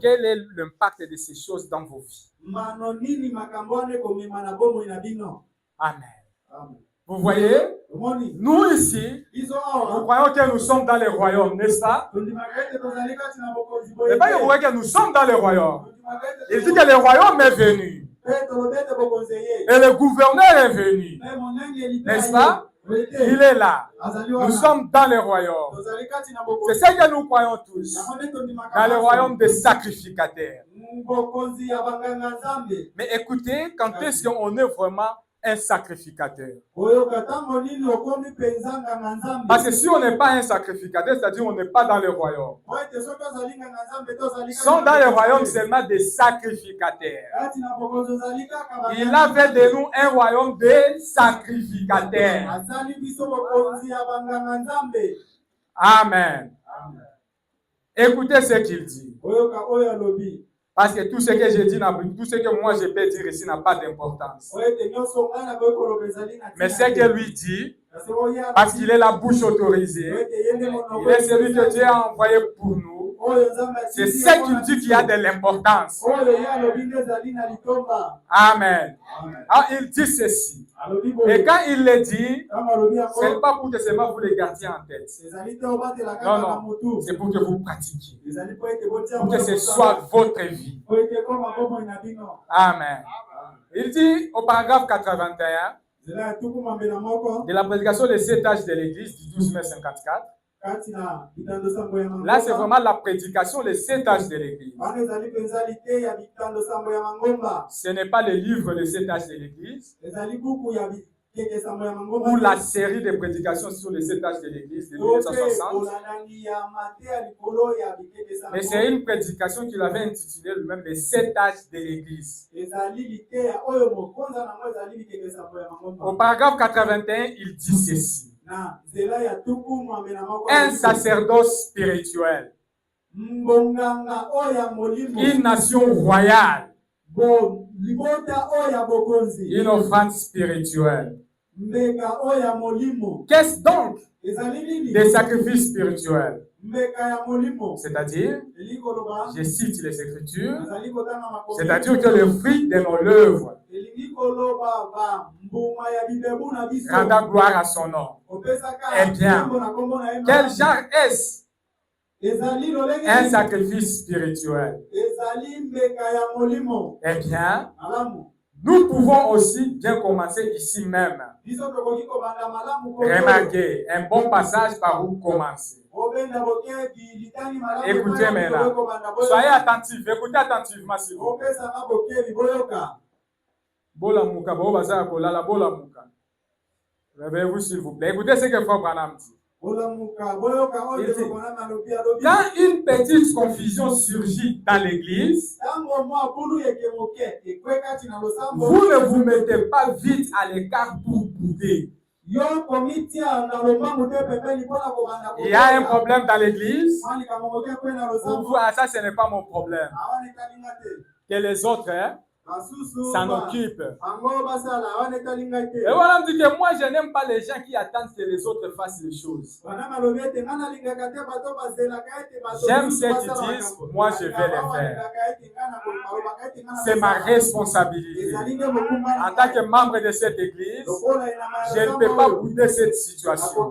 quel est l'impact de ces choses dans vos vies? Amen. Vous voyez, nous ici, nous croyons que nous sommes dans les royaumes, n'est-ce pas? Mais pas vous voyez que nous sommes dans les royaumes. Il dit que le royaume est venu. Et le gouverneur est venu. N'est-ce pas? Il est là. Nous sommes dans le royaume. C'est ce que nous croyons tous. Dans le royaume des sacrificateurs. Mais écoutez, quand est-ce qu'on est vraiment un sacrificateur? Parce que si on n'est pas un sacrificateur, c'est-à-dire on n'est pas dans le royaume. Ils sont dans le royaume seulement des sacrificateurs. Il a fait de nous un royaume des sacrificateurs. Amen. Écoutez ce qu'il dit. Parce que tout ce que je dis, tout ce que moi je peux dire ici n'a pas d'importance. Mais ce que lui dit, parce qu'il est la bouche autorisée, il est celui que Dieu a envoyé pour nous. C'est ce qu'il dit qui a de l'importance. Amen. Alors, il dit ceci. Et quand il le dit, ce n'est pas pour que seulement vous les gardiez en tête. Non, non. C'est pour que vous pratiquiez. Pour que ce soit votre vie. Amen. Il dit au paragraphe 81 de la prédication des 7 âges de l'Église du 12 mai 54. Là, c'est vraiment la prédication des 7 âges de l'Église. Ce n'est pas le livre des 7 âges de l'Église ou la série de prédications sur les 7 âges de l'Église de 1960. Mais c'est une prédication qu'il avait intitulée lui-même les 7 âges de l'Église. Au paragraphe 81, il dit ceci. Un sacerdoce spirituel, une nation royale, une offrande spirituelle. Qu'est-ce donc des sacrifices spirituels? C'est-à-dire, je cite les Écritures, c'est-à-dire que le fruit de nos œuvres rendant gloire à son nom. Eh bien, quel genre est-ce? Un sacrifice spirituel. Eh bien, nous pouvons aussi bien commencer ici même. Remarquez, un bon passage par où commencer. Écoutez maintenant. Soyez attentifs, écoutez attentivement s'il vous plaît. Réveillez-vous s'il vous plaît. Écoutez ce que Frère Branham dit. Quand une petite confusion surgit dans l'église, vous ne vous mettez pas vite à l'écart pour bouder. Il y a un problème dans l'église. Pour vous, ça, ce n'est pas mon problème. Que les autres, s'en occupent. Et voilà, on dit que moi, je n'aime pas les gens qui attendent que les autres fassent les choses. J'aime ceux qui disent, moi, je vais les faire. C'est ma responsabilité. En tant que membre de cette église, je ne peux pas bouder cette situation.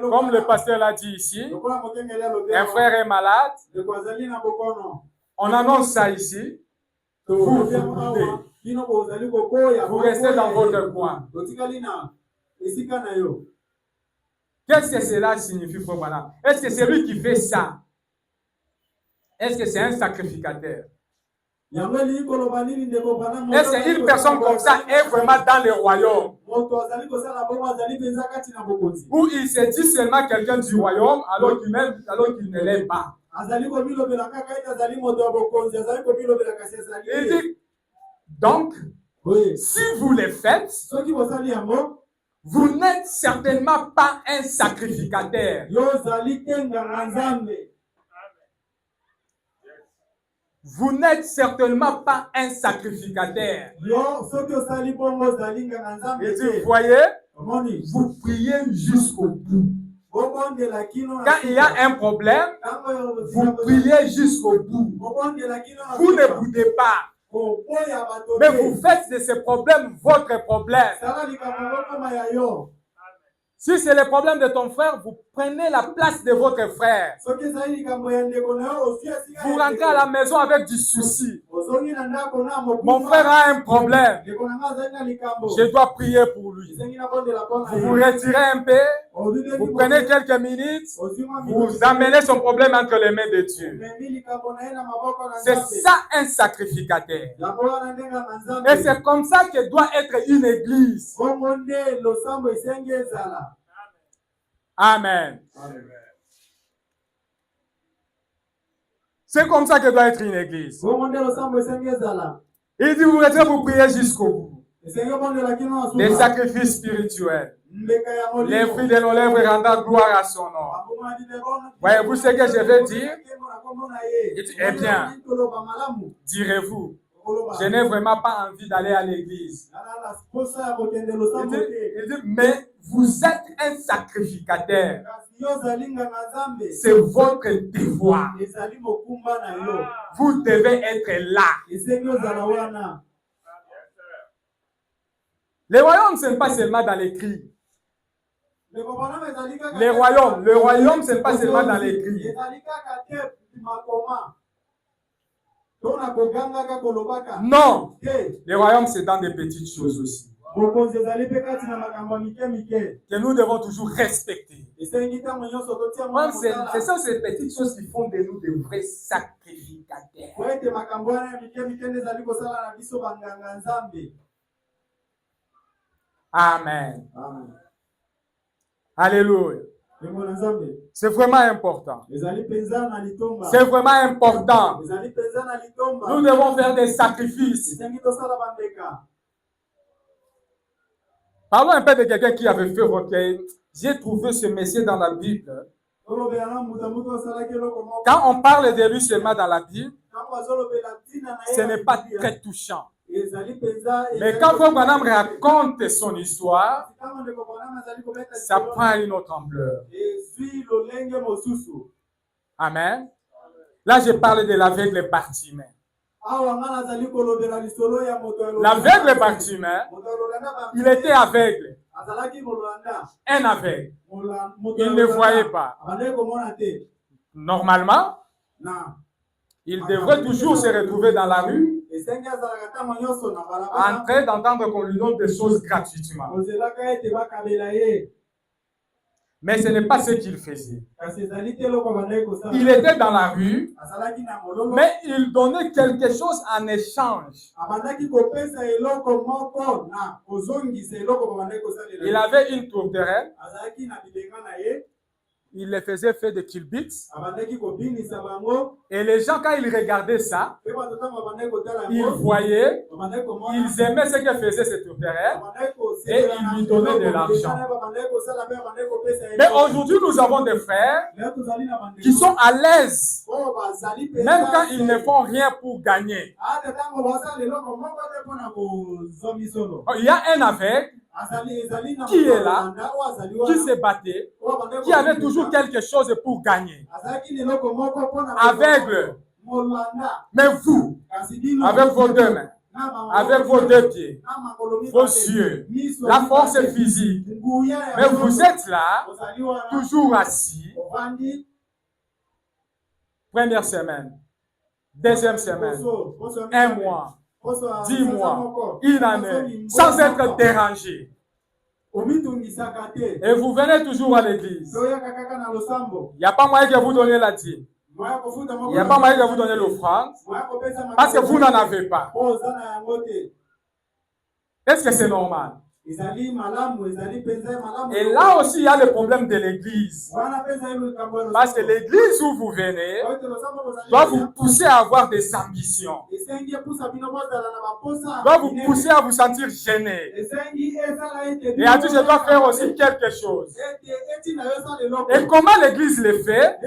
Comme le pasteur l'a dit ici, un frère est malade. On annonce ça ici. Vous boudez. Vous restez dans votre coin. Qu'est-ce que cela signifie, Frère Branham? Est-ce que c'est lui qui fait ça? Est-ce que c'est un sacrificateur? Est-ce qu'une personne comme ça est vraiment dans le royaume? Ou il se dit seulement quelqu'un du royaume alors qu'il ne l'est pas? Il dit, donc, si vous les faites, vous n'êtes certainement pas un sacrificateur. Vous n'êtes certainement pas un sacrificateur. Il dit, vous voyez, vous priez jusqu'au bout. Quand il y a un problème, vous priez jusqu'au bout. Vous ne boudez pas. Mais vous faites de ce problème votre problème. Si c'est le problème de ton frère, vous prenez la place de votre frère. Vous rentrez à la maison avec du souci. Mon frère a un problème. Je dois prier pour lui. Vous vous retirez un peu. Vous prenez quelques minutes. Vous amenez son problème entre les mains de Dieu. C'est ça un sacrificateur. Et c'est comme ça que doit être une église. Amen. C'est comme ça que doit être une église. Il dit, vous retirez, vous priez jusqu'au bout. Les sacrifices spirituels. Les fruits de nos lèvres rendant gloire à son nom. Voyez-vous ce que je veux dire? Il dit, eh bien, direz-vous, Je n'ai vraiment pas envie d'aller à l'église. Il dit, mais vous êtes un sacrificateur. C'est votre devoir. Vous devez être là. Le royaume, ce n'est pas seulement dans les cris. Le royaume, ce n'est pas seulement dans les cris. Non, le royaume, c'est dans des petites choses aussi. Que nous devons toujours respecter. C'est ça, ces petites choses qui font de nous de vrais sacrificateurs. Amen. Amen. Alléluia. C'est vraiment important. C'est vraiment important. Nous devons faire des sacrifices. Parlons un peu de quelqu'un qui avait fait recueil. J'ai trouvé ce monsieur dans la Bible. Quand on parle de lui seulement dans la Bible, ce n'est pas très touchant. Mais quand Frère Branham raconte son histoire, ça prend une autre ampleur. Amen. Là, je parle de l'aveugle Bartimée. L'aveugle Bartimée, il était aveugle. Un aveugle. Il ne voyait pas. Normalement, il devrait toujours se retrouver dans la rue, en train d'entendre qu'on lui donne des choses gratuitement. Mais ce n'est pas ce qu'il faisait. Il était dans la rue, mais il donnait quelque chose en échange. Il avait une tourterelle. Il les faisait faire des kilbits. Et les gens, quand ils regardaient ça, ils voyaient, ils aimaient ce que faisait cette tourterelle et ils lui donnaient de l'argent. Mais aujourd'hui, nous avons des frères qui sont à l'aise, même quand ils ne font rien pour gagner. Il y a un aveugle qui est là, qui se battait, qui avait toujours quelque chose pour gagner. Aveugle. Mais vous, avec vos deux mains, avec vos deux pieds, vos yeux, la force physique, mais vous êtes là, toujours assis. Première semaine, deuxième semaine, un mois, 10 mois, une année, sans être dérangé. Et vous venez toujours à l'église. Il n'y a pas moyen que vous donniez la dîme. Il n'y a pas moyen que vous donniez l'offrande. Parce que vous n'en avez pas. Est-ce que c'est normal? Et là aussi, il y a le problème de l'église. Parce que l'église où vous venez doit vous pousser à avoir des ambitions. Doit vous pousser à vous sentir gêné. Et à dire, je dois faire aussi quelque chose. Et comment l'église le fait?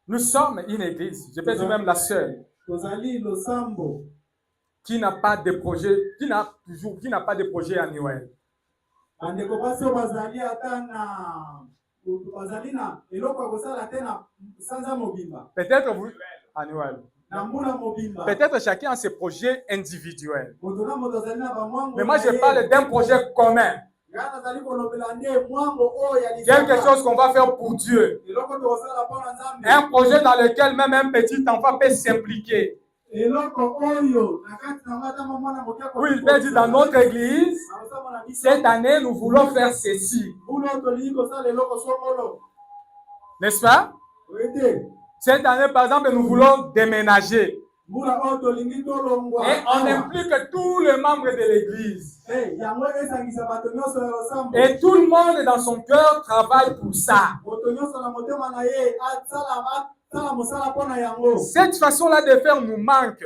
Nous sommes une église, je peux dire même la seule, qui n'a pas de projet, qui n'a pas de projet annuel. Peut-être vous annuel. Peut-être chacun a ses projets individuels. Mais moi je parle d'un projet commun. Quelque chose qu'on va faire pour Dieu. Un projet dans lequel même un petit enfant peut s'impliquer. Oui, il peut dire dans notre église, cette année, nous voulons faire ceci. N'est-ce pas? Cette année, par exemple, nous voulons déménager. Et on implique tous les membres de l'église. Et tout le monde dans son cœur travaille pour ça. Cette façon-là de faire nous manque.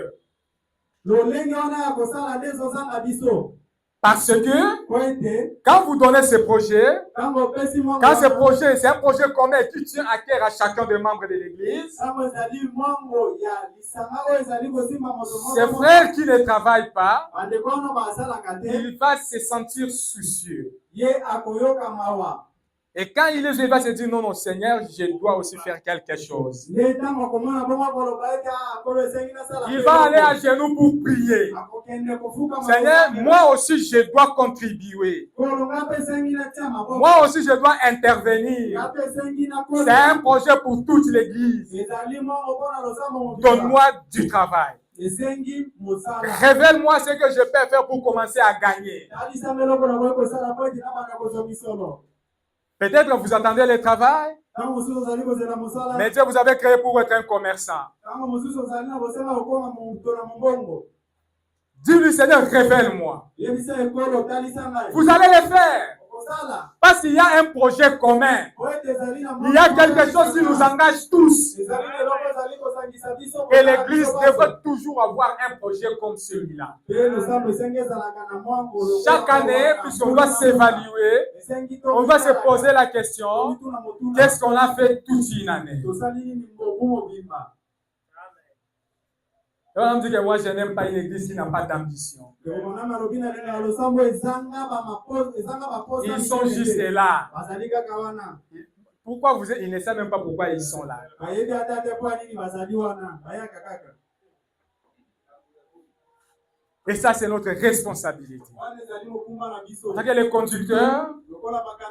Parce que quand vous donnez ce projet, quand ce projet, c'est un projet commun qui tient à cœur à chacun des membres de l'Église, ces frères qui ne travaillent pas, il va se sentir soucieux. Et quand il va se dire non, non, Seigneur, je dois aussi faire quelque chose. Il va aller à genoux pour prier. Seigneur, moi aussi, je dois contribuer. Moi aussi, je dois intervenir. C'est un projet pour toute l'Église. Donne-moi du travail. Révèle-moi ce que je peux faire pour commencer à gagner. Peut-être que vous attendez le travail, mais Dieu vous avez créé pour être un commerçant. Dis-lui, Seigneur, révèle-moi. Vous allez le faire. Parce qu'il y a un projet commun. Il y a quelque chose qui nous engage tous. Et l'Église devrait toujours avoir un projet comme celui-là. Chaque année, puisqu'on doit s'évaluer, on doit se poser la question, qu'est-ce qu'on a fait toute une année? On dit que moi, je n'aime pas une église qui n'a pas d'ambition. Ils sont juste là. Pourquoi ils ne savent même pas pourquoi ils sont là. Et ça, c'est notre responsabilité. Parce que les conducteurs,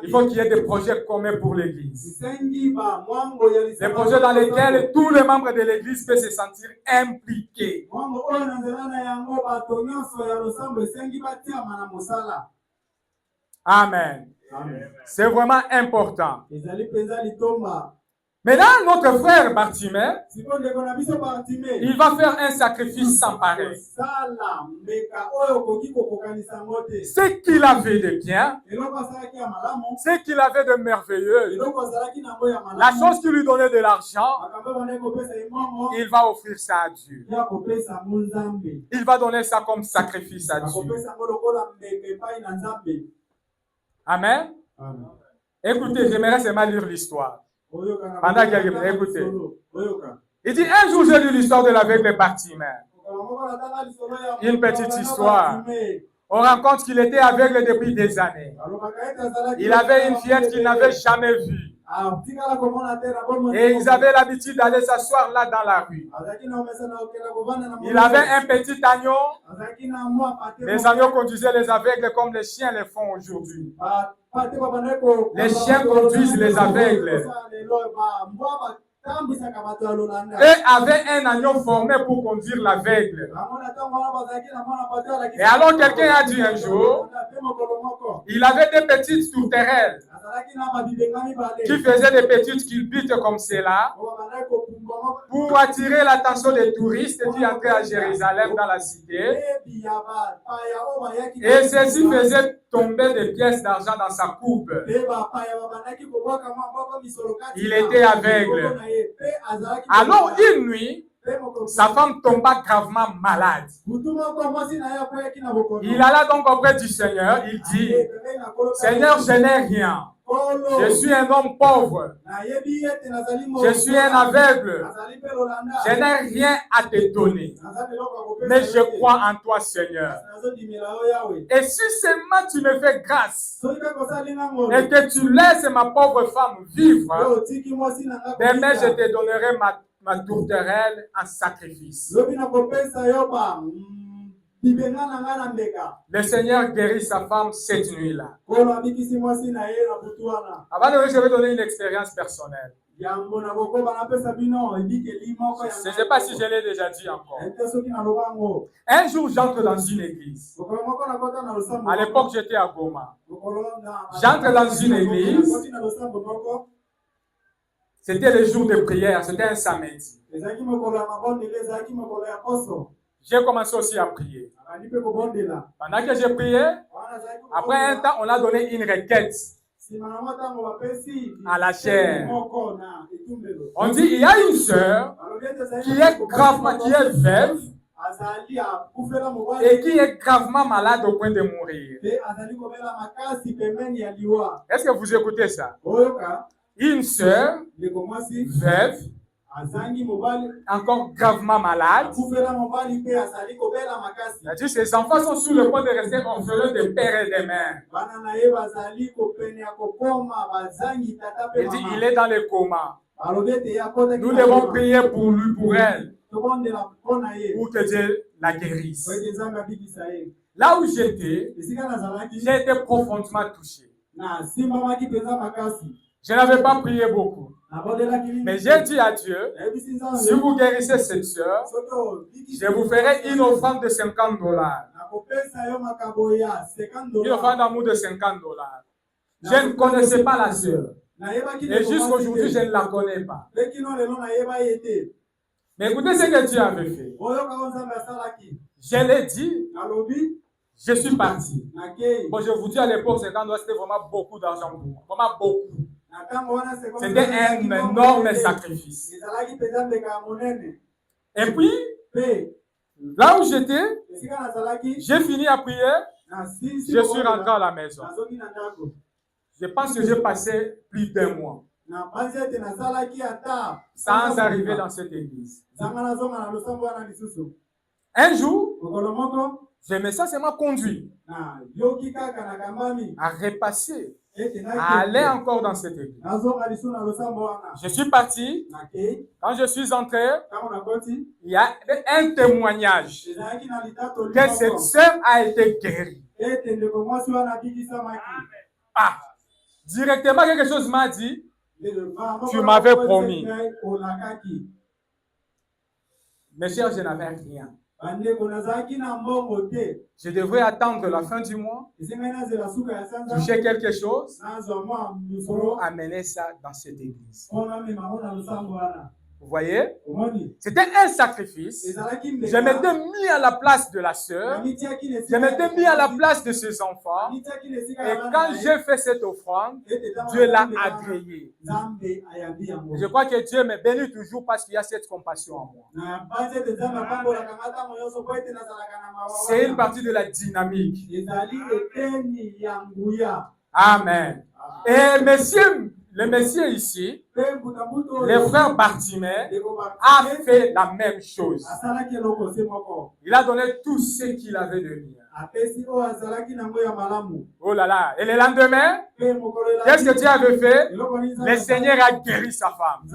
il faut qu'il y ait des projets communs pour l'Église. Des projets dans lesquels tous les membres de l'Église peuvent se sentir impliqués. Amen. C'est vraiment important. Maintenant, notre frère Bartimée, il va faire un sacrifice sans pareil. Ce qu'il avait de bien, ce qu'il avait de merveilleux, la chose qui lui donnait de l'argent, il va offrir ça à Dieu. Il va donner ça comme sacrifice à Dieu. Amen. Écoutez, j'aimerais seulement lire l'histoire. Pendant quelques minutes, écoutez. Il dit, un jour j'ai lu l'histoire de l'aveugle Bartimée. Une petite histoire. On rencontre qu'il était aveugle depuis des années. Il avait une fillette qu'il n'avait jamais vue. Et ils avaient l'habitude d'aller s'asseoir là dans la rue. Il avait un petit agneau. Les agneaux conduisaient les aveugles comme les chiens le font aujourd'hui. Les chiens conduisent les aveugles. Et avait un agneau formé pour conduire l'aveugle. Et alors quelqu'un a dit un jour, il avait des petites tourterelles qui faisaient des petites culbutes comme cela pour attirer l'attention des touristes qui entraient à Jérusalem dans la cité. Et ceci faisait tomber des pièces d'argent dans sa coupe. Il était aveugle. Alors une nuit, sa femme tomba gravement malade. Il alla donc auprès du Seigneur. Il dit, Seigneur, je n'ai rien. Je suis un homme pauvre. Je suis un aveugle. Je n'ai rien à te donner. Mais je crois en toi, Seigneur. Et si seulement tu me fais grâce et que tu laisses ma pauvre femme vivre, demain je te donnerai ma tourterelle en sacrifice. Le Seigneur guérit sa femme cette nuit-là. Avant de je vais donner une expérience personnelle. Je ne sais pas si je l'ai déjà dit encore. Un jour, j'entre dans une église. À l'époque, j'étais à Goma. J'entre dans une église. C'était le jour de prière. C'était un samedi. J'ai commencé aussi à prier. Pendant que j'ai prié, après un temps, on a donné une requête à la chair. On dit, il y a une sœur qui est veuve, et qui est gravement malade au point de mourir. Est-ce que vous écoutez ça? Une sœur, veuve, encore gravement malade. C'est-à-dire ses enfants sont sur le point de rester orphelins de père et de mère. Il dit, il est dans le coma. Nous devons prier pour lui, pour elle, pour que Dieu la guérisse. Là où j'étais, j'ai été profondément touché. Je n'avais pas prié beaucoup. Mais j'ai dit à Dieu, si vous guérissez cette sœur, je vous ferai une offrande de $50. Une offrande d'amour de $50. Je ne connaissais pas la sœur. Et jusqu'aujourd'hui, je ne la connais pas. Mais écoutez ce que Dieu avait fait. Je l'ai dit. Je suis parti. Bon, je vous dis à l'époque, $50, c'était vraiment beaucoup d'argent pour moi. Vraiment beaucoup. C'était un énorme sacrifice. Et puis, là où j'étais, j'ai fini à prier. Je suis rentré à la maison. Je pense que j'ai passé plus d'1 mois sans arriver dans cette église. Un jour, je ça m'a conduit à repasser, à aller encore dans cette église. Je suis parti. Quand je suis entré, il y a un témoignage que cette sœur a été guérie. Ah, directement quelque chose m'a dit, tu m'avais promis. Mes chers, je n'avais rien. Je devrais attendre la fin du mois, toucher quelque chose pour amener ça dans cette église. Vous voyez? C'était un sacrifice. Je m'étais mis à la place de la sœur. Je m'étais mis à la place de ses enfants. Et quand j'ai fait cette offrande, Dieu l'a agréée. Je crois que Dieu me bénit toujours parce qu'il y a cette compassion en moi. C'est une partie de la dynamique. Amen. Et le Messie ici, le frère Bartimée a fait la même chose. Il a donné tout ce qu'il avait de mieux. Oh là là. Et le lendemain, qu'est-ce que Dieu avait fait? Le Seigneur a guéri sa femme.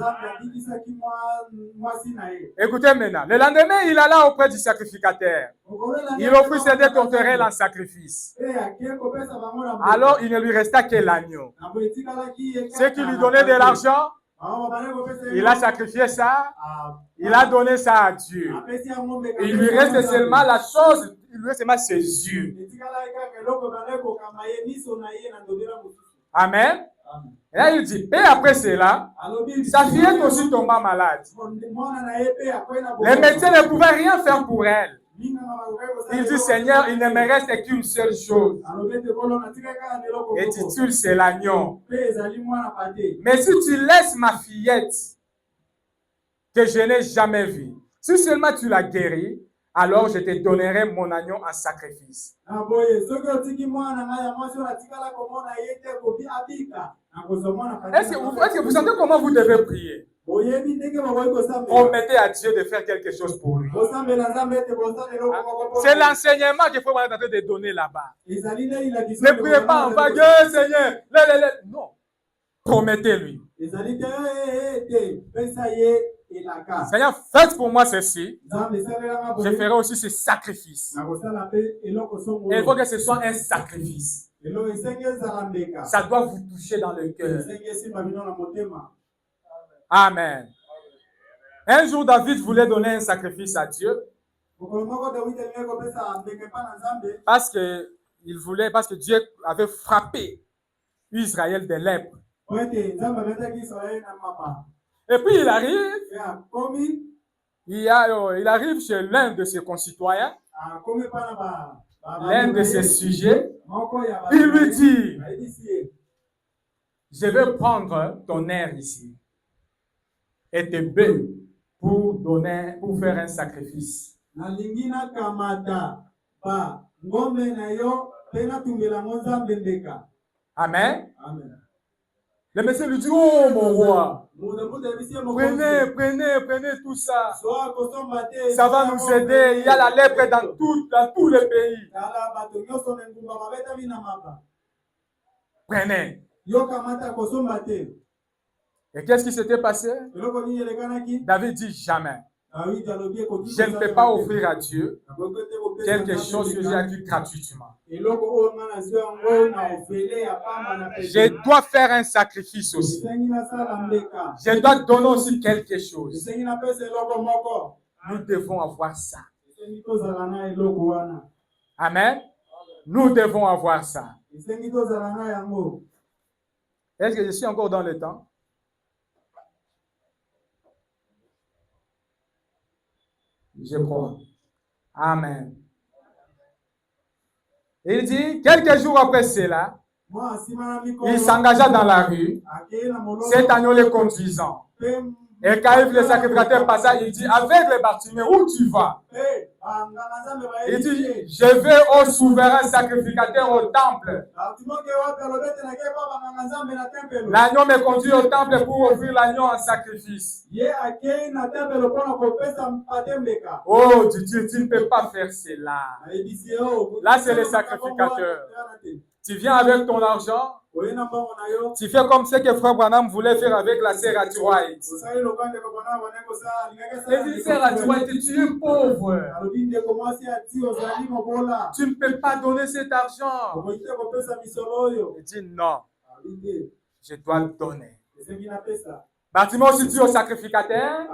Écoutez maintenant. Le lendemain, il alla auprès du sacrificateur. Il offrit ses deux tourterelles en sacrifice. Alors, il ne lui resta que l'agneau. Ceux qui lui donnaient de l'argent, il a sacrifié ça, il a donné ça à Dieu. Il lui reste seulement la chose, il lui reste seulement ses yeux. Amen. Et là, il dit, et après cela, sa fillette aussi tomba malade. Les médecins ne pouvaient rien faire pour elle. Il dit, Seigneur, il ne me reste qu'une seule chose. Et dit-il, c'est l'agneau. Mais si tu laisses ma fillette, que je n'ai jamais vue, si seulement tu la guéris, alors je te donnerai mon agneau en sacrifice. Est-ce que vous sentez comment vous devez prier? Promettez à Dieu de faire quelque chose pour lui. C'est l'enseignement qu'il faut tenter de donner là-bas. Ne priez pas en vague, Seigneur. Non. Promettez-lui. Seigneur, faites pour moi ceci. Je ferai aussi ce sacrifice. Et il faut que ce soit un sacrifice. Ça doit vous toucher dans le cœur. Amen. Un jour, David voulait donner un sacrifice à Dieu. Parce que Dieu avait frappé Israël de lèpre. Et puis il arrive chez l'un de ses concitoyens, l'un de ses sujets. Il lui dit, je vais prendre ton air ici et te bœufs pour faire un sacrifice. Nalingina kamata ba ngombe na yo pena tumbela nzambe mbeka. Amen. Amen. Le monsieur lui dit, oh mon roi, prenez tout ça. Ça va nous aider. Il y a la lèpre dans tous les pays. Prenez. Et qu'est-ce qui s'était passé? David dit jamais. Je ne peux pas offrir à Dieu quelque chose que j'ai acquis gratuitement. Je dois faire un sacrifice aussi. Je dois donner aussi quelque chose. Nous devons avoir ça. Amen. Nous devons avoir ça. Est-ce que je suis encore dans le temps? Je crois. Amen. Il dit, quelques jours après cela, il s'engagea dans la rue, cet agneau le conduisant. Et quand le sacrificateur passa, il dit, avec les Bartimée, où tu vas? Il dit, je vais au souverain sacrificateur au temple. L'agneau me conduit au temple pour offrir l'agneau en sacrifice. Oh, tu ne peux pas faire cela. Là, c'est le sacrificateur. Tu viens avec ton argent. Tu fais comme ce que Frère Branham voulait faire avec la sœur Atuaït. Il dit, sœur Atuaït, tu es pauvre. Tu ne peux pas donner cet argent. Il dit, non, je dois le donner. Bartimée aussi dit au sacrificateur,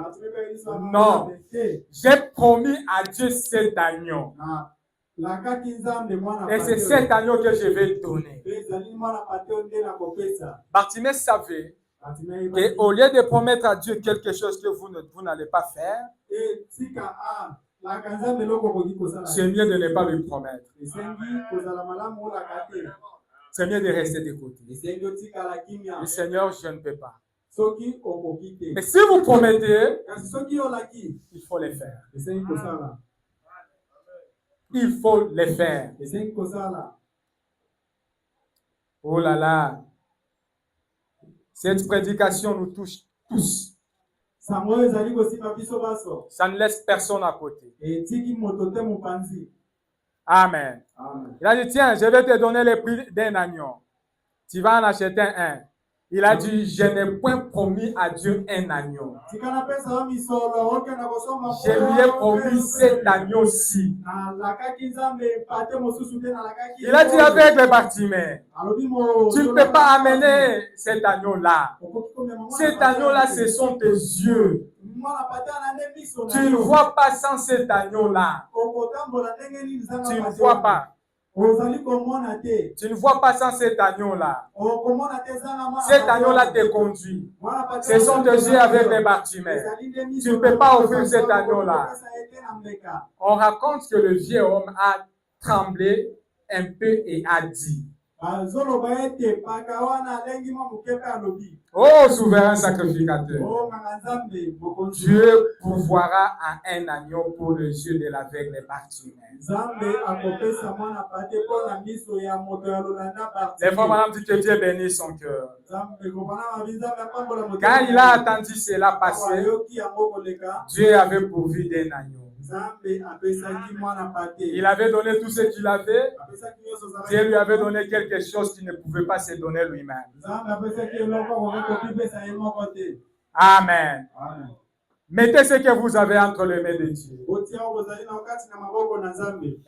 non, j'ai promis à Dieu cet agneau. Et c'est cet agneau que je vais donner. Bartimée savait qu'au lieu de promettre à Dieu quelque chose que vous n'allez pas faire, c'est mieux de ne pas lui promettre. C'est mieux de rester de côté. Le Seigneur, je ne peux pas. Mais si vous promettez, il faut le faire. Il faut le faire. Oh là là. Cette prédication nous touche tous. Ça ne laisse personne à côté. Amen. Il a dit, tiens, je vais te donner le prix d'un agneau. Tu vas en acheter un. Il a dit, je n'ai point promis à Dieu un agneau. Je lui ai promis cet agneau-ci. Il a dit avec les Bartimée, tu ne peux pas amener cet agneau-là. Cet agneau-là, ce sont tes yeux. Tu ne vois pas sans cet agneau-là. Tu ne vois pas. Tu ne vois pas sans cet agneau-là. Cet agneau-là te conduit. Ce sont tes yeux avec les Bartimée. Tu ne peux pas offrir cet agneau-là. On raconte que le vieux homme a tremblé un peu et a dit, oh souverain sacrificateur, Dieu pourvoira à un agneau pour le yeux de l'aveugle Bartimée. Les femmes m'ont dit que Dieu bénisse son cœur. Quand il a entendu cela passer, Dieu avait pourvu d'un agneau. Il avait donné tout ce qu'il avait. Dieu lui avait donné quelque chose qu'il ne pouvait pas se donner lui-même. Amen. Mettez ce que vous avez entre les mains de Dieu.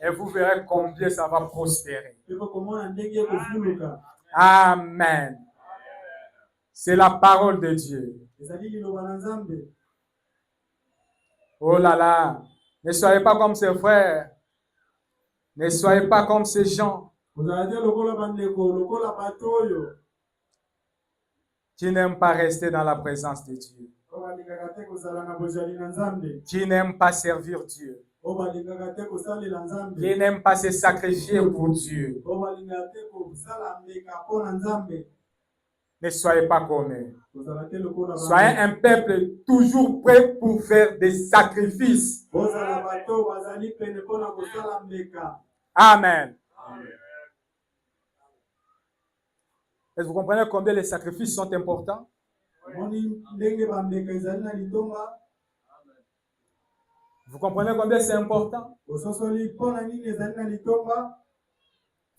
Et vous verrez combien ça va prospérer. Amen. C'est la parole de Dieu. Oh là là. Ne soyez pas comme ces frères. Ne soyez pas comme ces gens qui n'aiment pas rester dans la présence de Dieu, qui n'aiment pas servir Dieu, qui n'aiment pas se sacrifier pour Dieu. Ne soyez pas comme eux. Bozala te lokola Soyez un peuple toujours prêt pour faire des sacrifices. bozala bato bazali pene mpona kosala mbeka. Amen. Est-ce que vous comprenez combien les sacrifices sont importants? Moni ndenge bambeka ezali na litomba. Vous comprenez combien c'est important? Ososoli mpona nini ezali na litomba.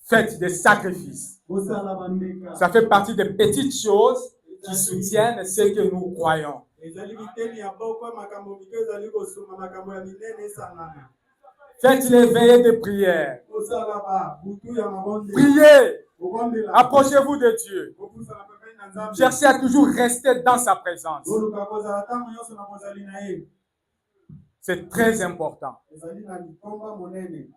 Faites des sacrifices. Bozala bambeka. Ça fait partie des petites choses qui soutiennent ce que nous croyons. Ezali biteni ya boko makambo mike ezali kosuma makambo ya minene esangana. Faites les veillées de prière. Bozala ba butu ya mabonde. Priez. Bokondela. Approchez-vous de Dieu. Bopusana pembeni na Nzambe. Cherchez à toujours rester dans sa présence. Boluka kozala tango nyonso na kozali na ye. C'est très important. Ezali na litomba monene.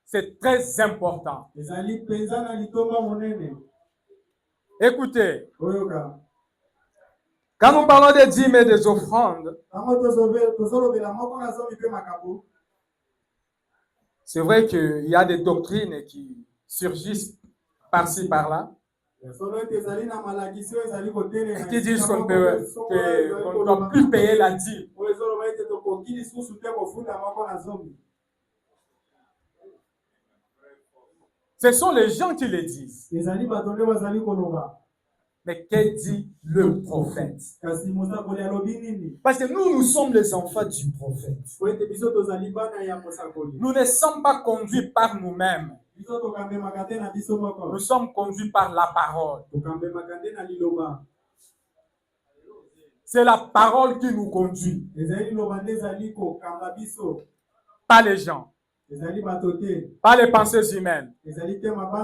C'est très important. Ezali penza na litomba monene. Écoutez, Oyoka. quand nous parlons des dîmes et des offrandes, c'est vrai qu'il y a des doctrines qui surgissent par-ci, par-là, qui disent qu'on ne doit plus payer la dîme. Ce sont les gens qui le disent. Mais que dit le prophète? Parce que nous sommes les enfants du prophète. Nous ne sommes pas conduits par nous-mêmes. Nous sommes conduits par la parole. C'est la parole qui nous conduit. Pas les gens. Pas les pensées humaines.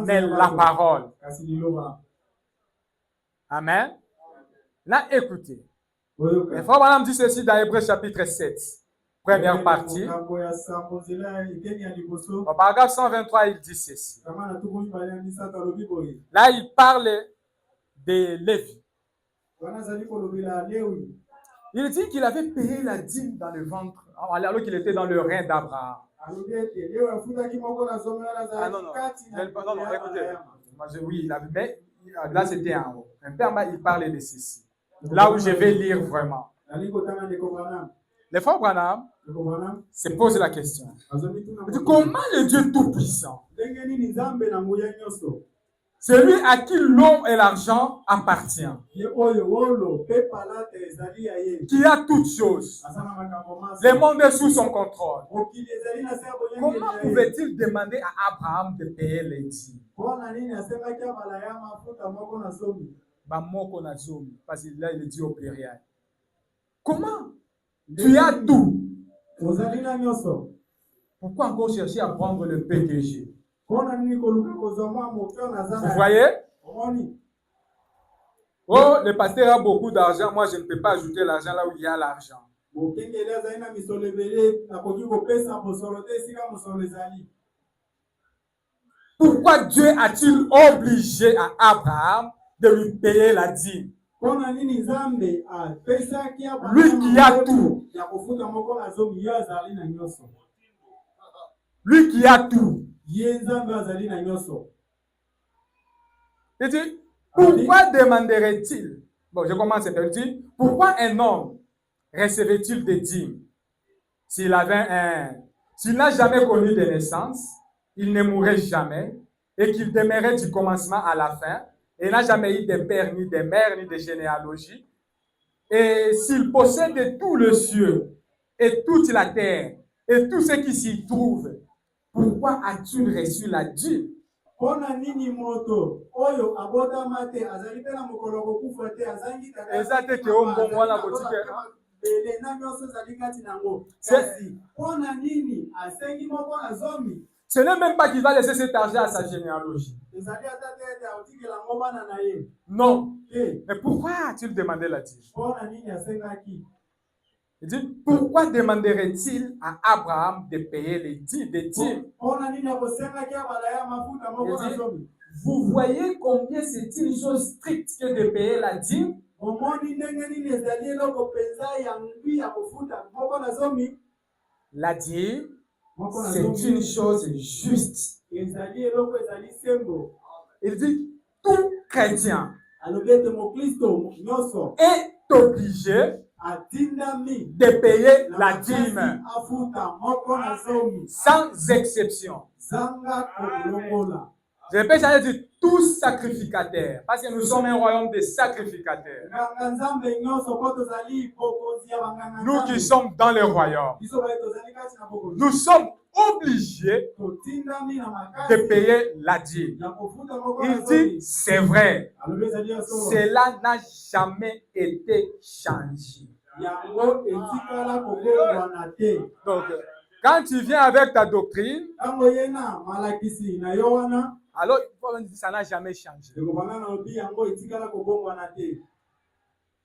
Mais la parole. Amen. Là, écoutez. Le frère Branham dit ceci dans Hébreux chapitre 7, première partie. Au paragraphe 123, il dit ceci. Là, il parle de Lévi. Il dit qu'il avait payé la dîme dans le ventre, alors qu'il était dans le rein d'Abraham. Ah non, écoutez. Oui, il avait, mais là, c'était en haut. Un peu en bas, il parlait de ceci. Là où je vais lire vraiment. Le frère Branham se pose la question. Il dit, comment le Dieu Tout-Puissant, celui à qui l'eau et l'argent appartient, qui a toutes choses, le monde est sous son contrôle, comment pouvait-il demander à Abraham de payer les dîmes? Parce que là, il dit au pluriel. Comment? Tu as tout. Pourquoi encore chercher à prendre le PDG? Vous voyez? Oh, le pasteur a beaucoup d'argent. Moi, je ne peux pas ajouter l'argent là où il y a l'argent. Pourquoi Dieu a-t-il obligé à Abraham de lui payer la dîme? Lui qui a tout. Lui qui a tout. Il dit, pourquoi demanderait-il? Bon, je commence à dire, pourquoi un homme recevait-il des dîmes s'il n'a jamais connu de naissance, il ne mourrait jamais et qu'il demeurait du commencement à la fin et n'a jamais eu de père, ni de mère, ni de généalogie. Et s'il possède tout le ciel et toute la terre et tout ce qui s'y trouve, pourquoi as-tu reçu la dîme? Ce n'est même pas qu'il va laisser cet argent à sa généalogie. Non. Mais pourquoi a-t-il demandé la dîme? Il dit, pourquoi demanderait-il à Abraham de payer les dîmes? Vous voyez combien c'est une chose stricte que de payer la dîme? La dîme, c'est une chose juste. Il dit, tout chrétien alobi ete mokristo nyonso est obligé atindami de payer na la makasi dîme afuta moko na zomi sans exception. zanga kolongola. Je répète, ça veut dire tous sacrificataires, parce que nous sommes un royaume de sacrificateurs. nganga nzambe nyonso po tozali bokonzi ya banganga Nous qui nzambe sommes dans le royaume, biso baye tozali kati na bokonzi nous sommes obligés totindami na de makasi payer la dîme. ya kofuta moko Il na zomi. dit, c'est vrai, alobi ezali ya solo cela n'a jamais été changé. yango etikala kobongwana te. Donc, quand tu viens avec ta doctrine, ntango ye na malakisi na yo wana alors il faut dire que ça n'a jamais changé. ekobanda na lobi yango etikala kobongwana te.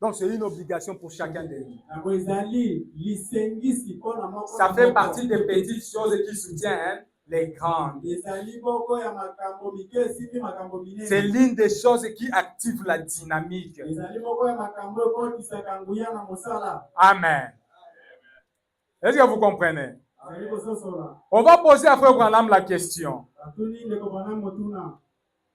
Donc, c'est une obligation pour chacun de nous. yango ezali lisengisi mpona moko Ça na fait moko. partie des petites choses qui soutiennent les grandes. ezali moko ya makambo mike esimbi makambo C'est minene. l'une des choses qui active la dynamique. ezali moko ya makambo ekotisaka nguya na mosala. Amen. Est-ce que vous comprenez? ezali kososola. On va poser à Frère Branham la question. atuni ndeko bana motuna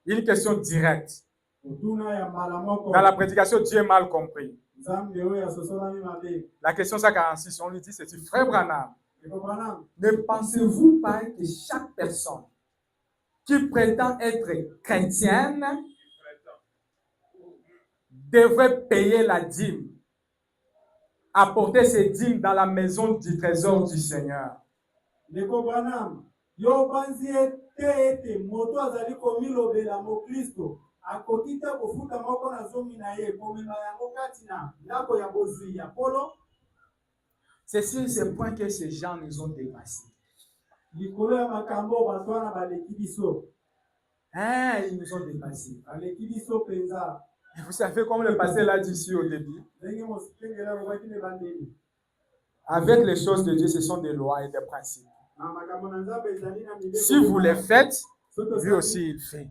Une question directe. motuna ya mbala moko. Dans la prédication, Dieu est mal compris. nzambe oyo asosolami mabe. La question 146, on lui dit ceci. Frère Branham, ndeko bana ne pensez-vous pas que chaque personne qui prétend être chrétienne devrait payer la dîme, apporter ses dîmes dans la maison du trésor du Seigneur? ndeko bana yo banzi ete ete moto azali komilobela mokristo akoki te kofuta moko na zomi na ye komema yango kati na ndako ya bozwi ya polo. C'est sur ce point que ces gens nous ont dépassés. likolo ya makambo bato wana baleki biso. Hein, ils nous ont dépassés. baleki biso mpenza. Et vous savez, comme le pasteur l'a dit ici au début, ndenge mosipengeli alobaki na ebandeli. avec les choses de Dieu, ce sont des lois et des principes. na makambo na nzambe ezali na mibeko. Si vous les faites, Soki lui osali, aussi il fait.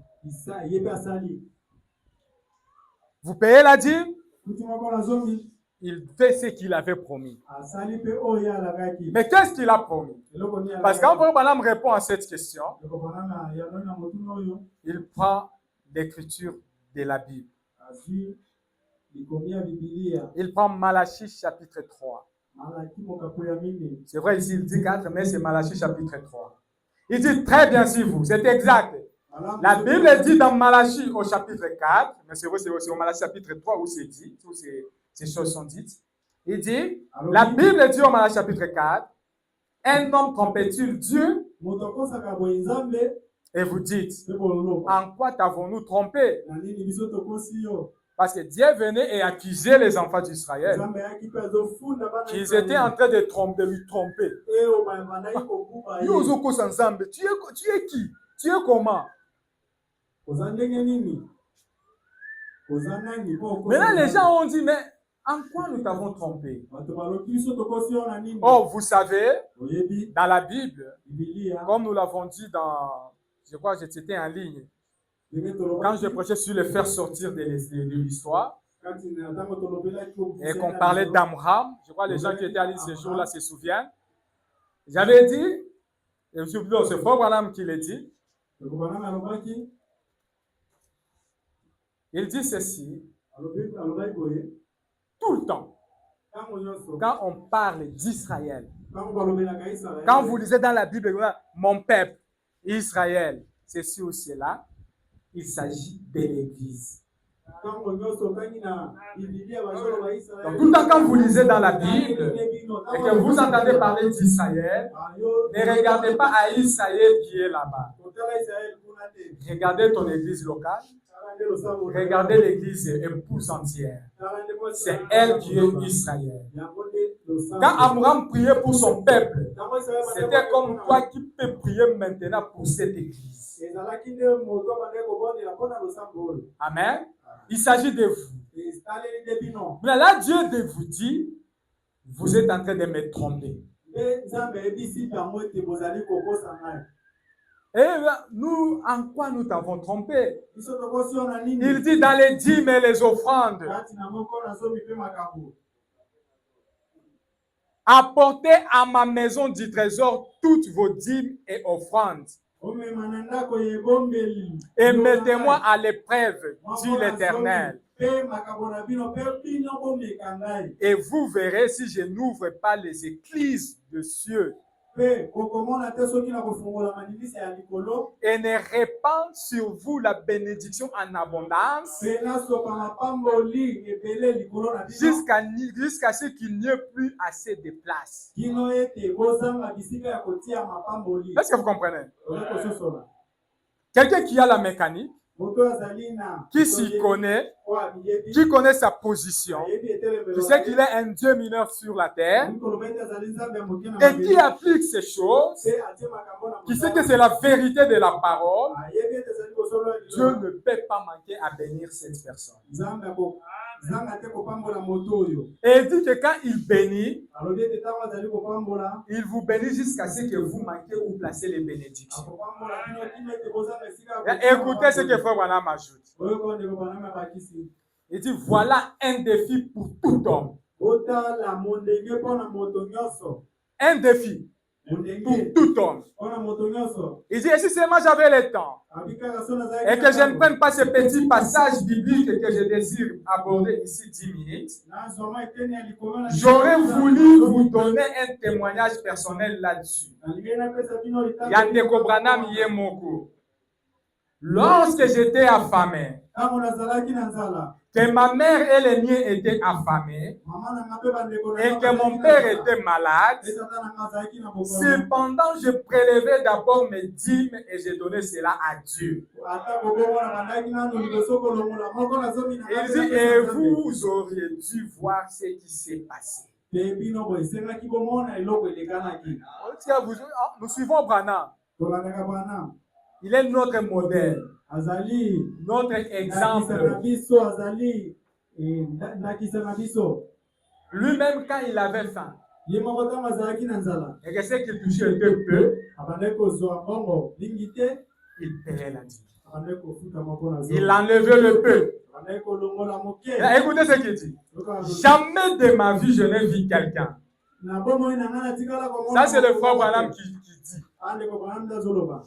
ye mpe asali. Vous payez la dîme, kuti moko na zomi il fait ce qu'il avait promis. asali mpe oyo alakaki. Mais qu'est-ce qu'il a promis? eloko nini Parce que quand Frère Branham répond à cette question, ekobana yango na motuna oyo il prend l'écriture de la Bible. azwi likomi ya bibilia Il prend Malachie chapitre 3. malaki mokapo ya mine. C'est vrai, ici il dit 4, mais c'est Malachie chapitre 3. Il dit très bien sur vous, c'est exact. La Bible dit dans Malachie au chapitre 4, mais c'est vrai, c'est au Malachie chapitre 3 où c'est dit, où ces choses sont dites. Il dit, la Bible dit au Malachie chapitre 4, un homme trompait-il Dieu? moto akosaka boye nzambe Et vous dites, mpe bololoba en quoi t'avons-nous trompé? na nini biso tokosi yo. Parce que Dieu venait et accusait les enfants d'Israël nzambe ayaki mpe azofunda bana qu'ils étaient en train de lui tromper. oyo bandaki kobuba ye. Tu es qui? Tu es comment? oza ndenge nini oza nani mpo okosa Maintenant, les nzambe? gens ont dit, mais en quoi nous t'avons trompé? bato balobi biso tokosi yo na nini. Oh, vous savez, oyebi dans la Bible, bibilia comme nous l'avons dit dans, je crois que c'était en ligne, ndenge quand je tolobaki prêchais sur le faire sortir de l'histoire, kati na ntango tolobelaki et qu'on parlait d'Amram, je crois que les gens qui étaient à l'île ce jour-là se souviennent, j'avais dit, et c'est Frère Branham qui l'a dit, ekobana alobaki il dit ceci, alobaki boye tout le temps, ntango nyonso quand on parle d'Israël, ntango balobelaka Israele quand vous lisez dans la Bible, mon peuple, Israël, ceci ou cela, il s'agit de l'Église. ntango nyonso otangi na bibilia bazoloba Israele. Donc tout le temps quand vous lisez dans la Bible et que vous entendez parler d'Israël, ne regardez pas à Israël qui est là-bas. kotala Israele kuna te. Regardez ton église locale, Tala nde losambo na yo. regardez l'église épouse entière. Tala nde mwasi C'est na yo. elle qui est Israël. Yango nde losambo. Quand Abraham priait pour son peuple, Ntango Israele c'était bandaki comme kobondela- toi qui peux prier maintenant pour cette église. ezalaki nde moto bandaki kobondela mpona losambo oyo. Amen. Il s'agit de vous. etaleli nde bino. Mais là, Dieu vous dit, vous êtes en train de me tromper. nde nzambe ayebisi bango ete bozali kokosa ngai. Et nous, en quoi nous t'avons trompé? biso tokosi yo na nini. Il dit dans les dîmes et les offrandes, kati na moko na zomi mpe makambo. apportez à ma maison du trésor toutes vos dîmes et offrandes. omema na ndako ya ebombeli et mettez-moi à l'épreuve, dit l'Éternel. mpe makambo na bino mpe bino bomeka ngai Et vous verrez si je n'ouvre pas les écluses de cieux mpe okomona te soki na kofungola mandilisa ya likolo et ne répand sur vous la bénédiction en abondance mpe nasopa mapamboli ebele likolo na bino jusqu'à ce qu'il n'y ait plus assez de place. kino ete bozanga bisika ya kotia mapamboli. Est-ce que vous comprenez? Oye kososola Quelqu'un qui a la mécanique, moto azali na qui s'y connaît, oyo abiyebi qui connaît sa position, ayebi etelemelo qui sait qu'il est un Dieu mineur sur la terre mikolo ete azali nzambe ya moke na et qui mabele applique ces choses, mpe atie makambo na qui sait mosala. que c'est la vérité de la parole, ayebi ete ezali kosolo ya Dieu liloba ne peut pas manquer à bénir cette personne. nzambe akozanga te kopambola moto oyo Et il dit que quand il bénit, alobi ete ntango azali kopambola il vous bénit jusqu'à ce que vous manquez où placer les bénédictions. akopambola bino kino ete bozanga esika Et écoutez ce que Frère Branham ajoute. oyo ko ndeko banami abakisi Il dit, voilà un défi pour tout homme. otala mondenge mpona moto nyonso Un défi pour mondenge tout homme. mpona moto nyonso Il dit, et si seulement j'avais le temps, abi kaka so nazalaki et que je ne prenne pas ce petit passage biblique que je désire aborder ici 10 minutes, nazwama eteni ya likolo na j'aurais voulu vous donner un témoignage personnel là-dessus. nalingai napesa bino Yandeko Branham Yemoko. Lorsque j'étais affamé, ntango nazalaki na nzala que ma mère et les miens étaient affamés, mama na nga mpe bandeko na et nga que mon bazalaki na père nzala. était malade, Mpe tata na nga azalaki na bokono cependant je prélevais d'abord mes dîmes et je donnais cela à Dieu. ata kobomona bandaki nanu liboso kolongola moko nazomi na Il dit, et vous auriez dû voir ce qui s'est passé. mpe bino boye esengaki bomona eloko elekanaki Nous suivons Branham. tolandaka bwana Il est notre modèle, azali notre ndakisa na exemple. biso azali ndakisa na biso Lui-même, quand il avait faim, ye moko ntango azalaki na nzala et que ce qu'il touchait était peu, abandaki kozwa mbongo mingi te il payait la dîme. abandaki kofuta moko na Il enlevait le peu. abandaki kolongola moke Écoutez ce qu'il dit. Jamais de ma vie je n'ai vu quelqu'un. na bomoi na nga natikala komona Ça, c'est le frère Branham qui dit. andeko banami ndazoloba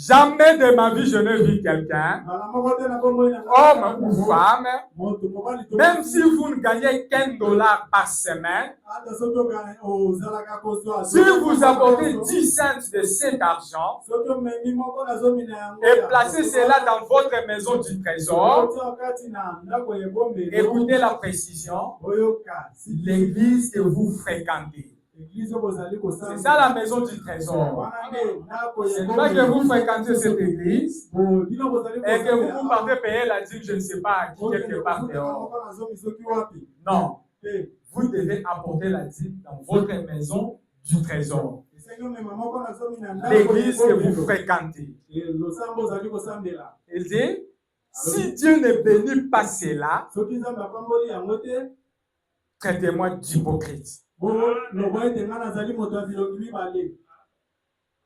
Jamais de ma vie je n'ai vu quelqu'un, mbala moko te na bomoi na homme ou femme, moto mobali to même si vous ne gagnez qu'un dollar par semaine, ata soki ozalaka kozwa si vous apportez 10 cents de cet argent soki omemi moko nazomina yango et placez cela dans votre maison du trésor, otia kati na ndako ya ebombelo écoutez la précision, oyoka l'église que vous fréquentez. eglize oyo bozali C'est kosala ça la maison du trésor. wana nde ndako ya C'est pas que vous fréquentez cette église bino bozali et que vous partez payer la dîme, je ne sais pas à qui, quelque part dehors. moko nazomi soki wapi Non, te vous devez apporter la dîme dans votre maison du trésor. esengi omema moko nazomi na ndako L'église que vous fréquentez. losambo ozali kosambela Il dit, si Dieu ne bénit pas cela, soki nzambe apamboli yango te traitez-moi d'hypocrite. loba ete nga nazali moto ya bilongi mibale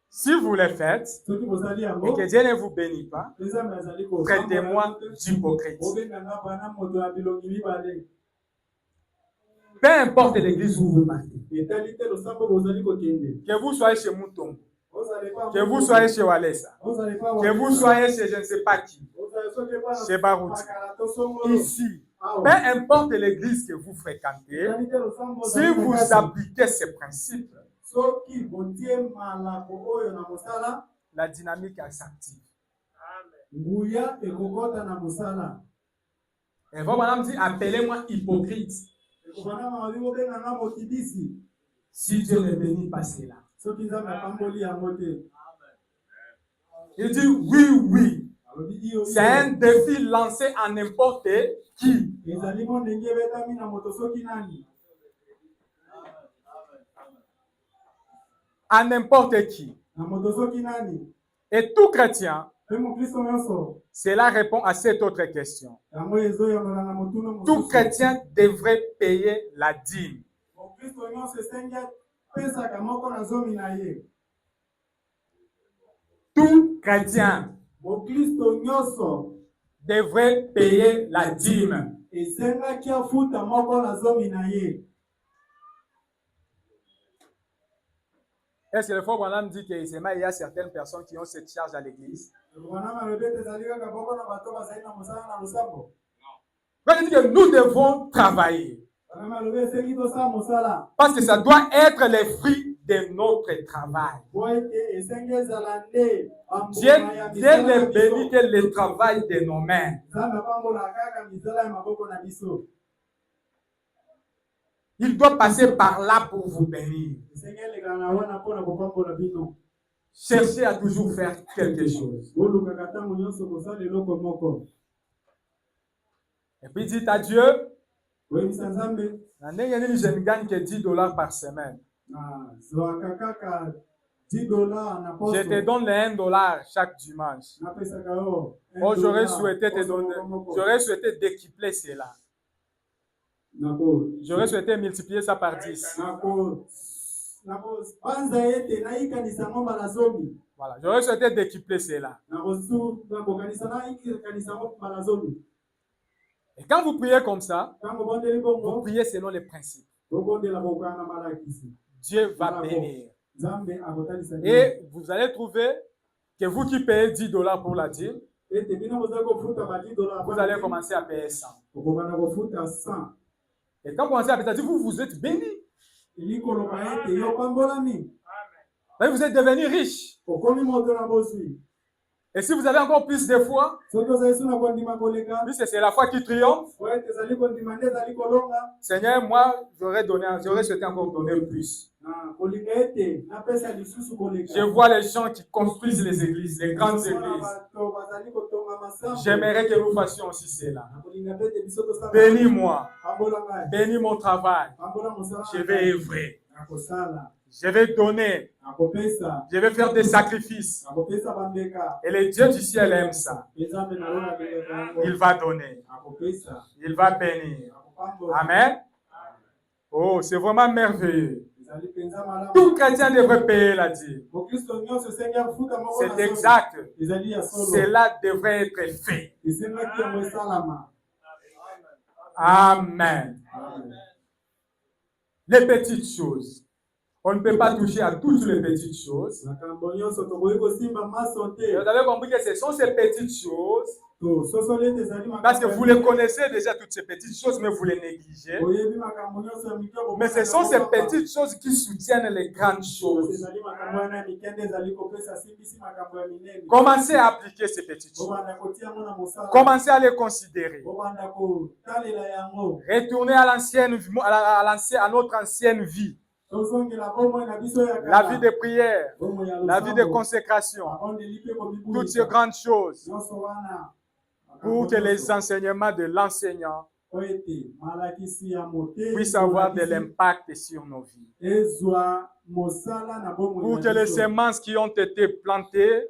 Si vous le faites soki bozali et yango que Dieu ne vous bénit pas, nzambe azali traitez-moi d'hypocrite. obenga nga bana moto ya bilongi mibale Peu importe l'église où vous partez, etali te losambo bozali kokende que vous soyez chez Mouton, ozali pa que vous soyez chez Walesa, ozali pa que vous soyez chez je ne sais pas qui, ozali soki pa chez Barouti, makala to songolo ici, awa peu importe l'église que vous fréquentez, etali te losambo si ozali vous makasi. appliquez ces principes, soki botie malako oyo na mosala la dynamique s'active. nguya ekokota na mosala Et votre madame dit, appelez-moi hypocrite ekobana mababi bobenga nga mokidisi si Dieu ne bénit pas cela. soki nzambe apamboli yango te Il dit, oui, oui. alobi iyo C'est un défi lancé à n'importe qui. ezali mo ndenge ebetami na moto soki nani À n'importe qui. na moto soki nani Et tout chrétien, mpe mokristo nyonso cela répond à cette autre question. yango ezoyongola na motuna Tout mosusu chrétien devrait payer la dîme. mokristo nyonso esengi apesaka moko na zomi na ye Tout chrétien mokristo nyonso devrait payer la dîme. esengaki afuta moko na zomi na ye Est-ce que le frère Branham dit qu'il y a certaines personnes qui ont cette charge à l'église? Quand il dit que nous devons travailler, parce que ça doit être les fruits de notre travail. Dieu ne bénit que le travail de nos mains. Il doit passer par là pour vous bénir. Cherchez à toujours faire quelque chose. Et puis dites à Dieu, je ne gagne que $10 par semaine. Je te donne les $1 chaque dimanche. Oh, j'aurais souhaité décupler cela. J'aurais souhaité multiplier ça par 10. Voilà, j'aurais souhaité décupler cela. Et quand vous priez comme ça, vous priez selon les principes. Dieu va bénir. Et vous allez trouver que vous qui payez $10 pour la dîme, vous allez commencer à payer 100. Et quand vous commencez à payer, vous êtes béni. Vous êtes devenu riche. Et si vous avez encore plus de foi, puisque c'est la foi qui triomphe, Seigneur, moi, j'aurais souhaité encore donner plus. Je vois les gens qui construisent les églises, les grandes églises. J'aimerais que nous fassions aussi cela. Bénis-moi. Bénis mon travail. Je vais œuvrer. Je vais donner. Je vais faire des sacrifices. Et le Dieu du ciel aime ça. Il va donner. Il va bénir. Amen. Oh, c'est vraiment merveilleux. Tout chrétien devrait payer la dîme. C'est exact. Cela devrait être fait. Amen. Les petites choses. On ne peut pas toucher à toutes les petites choses. Vous avez compris que ce sont ces petites choses. Parce que vous les connaissez déjà, toutes ces petites choses, mais vous les négligez. Mais ce sont ces petites choses qui soutiennent les grandes choses. Commencez à appliquer ces petites choses. Commencez à les considérer. Retournez à notre ancienne vie. La vie de prière, la vie de consécration, toutes ces grandes choses, pour que les enseignements de l'enseignant puissent avoir de l'impact sur nos vies. Pour que les semences qui ont été plantées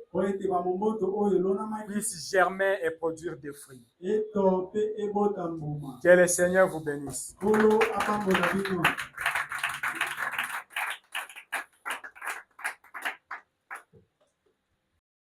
puissent germer et produire des fruits. Que le Seigneur vous bénisse.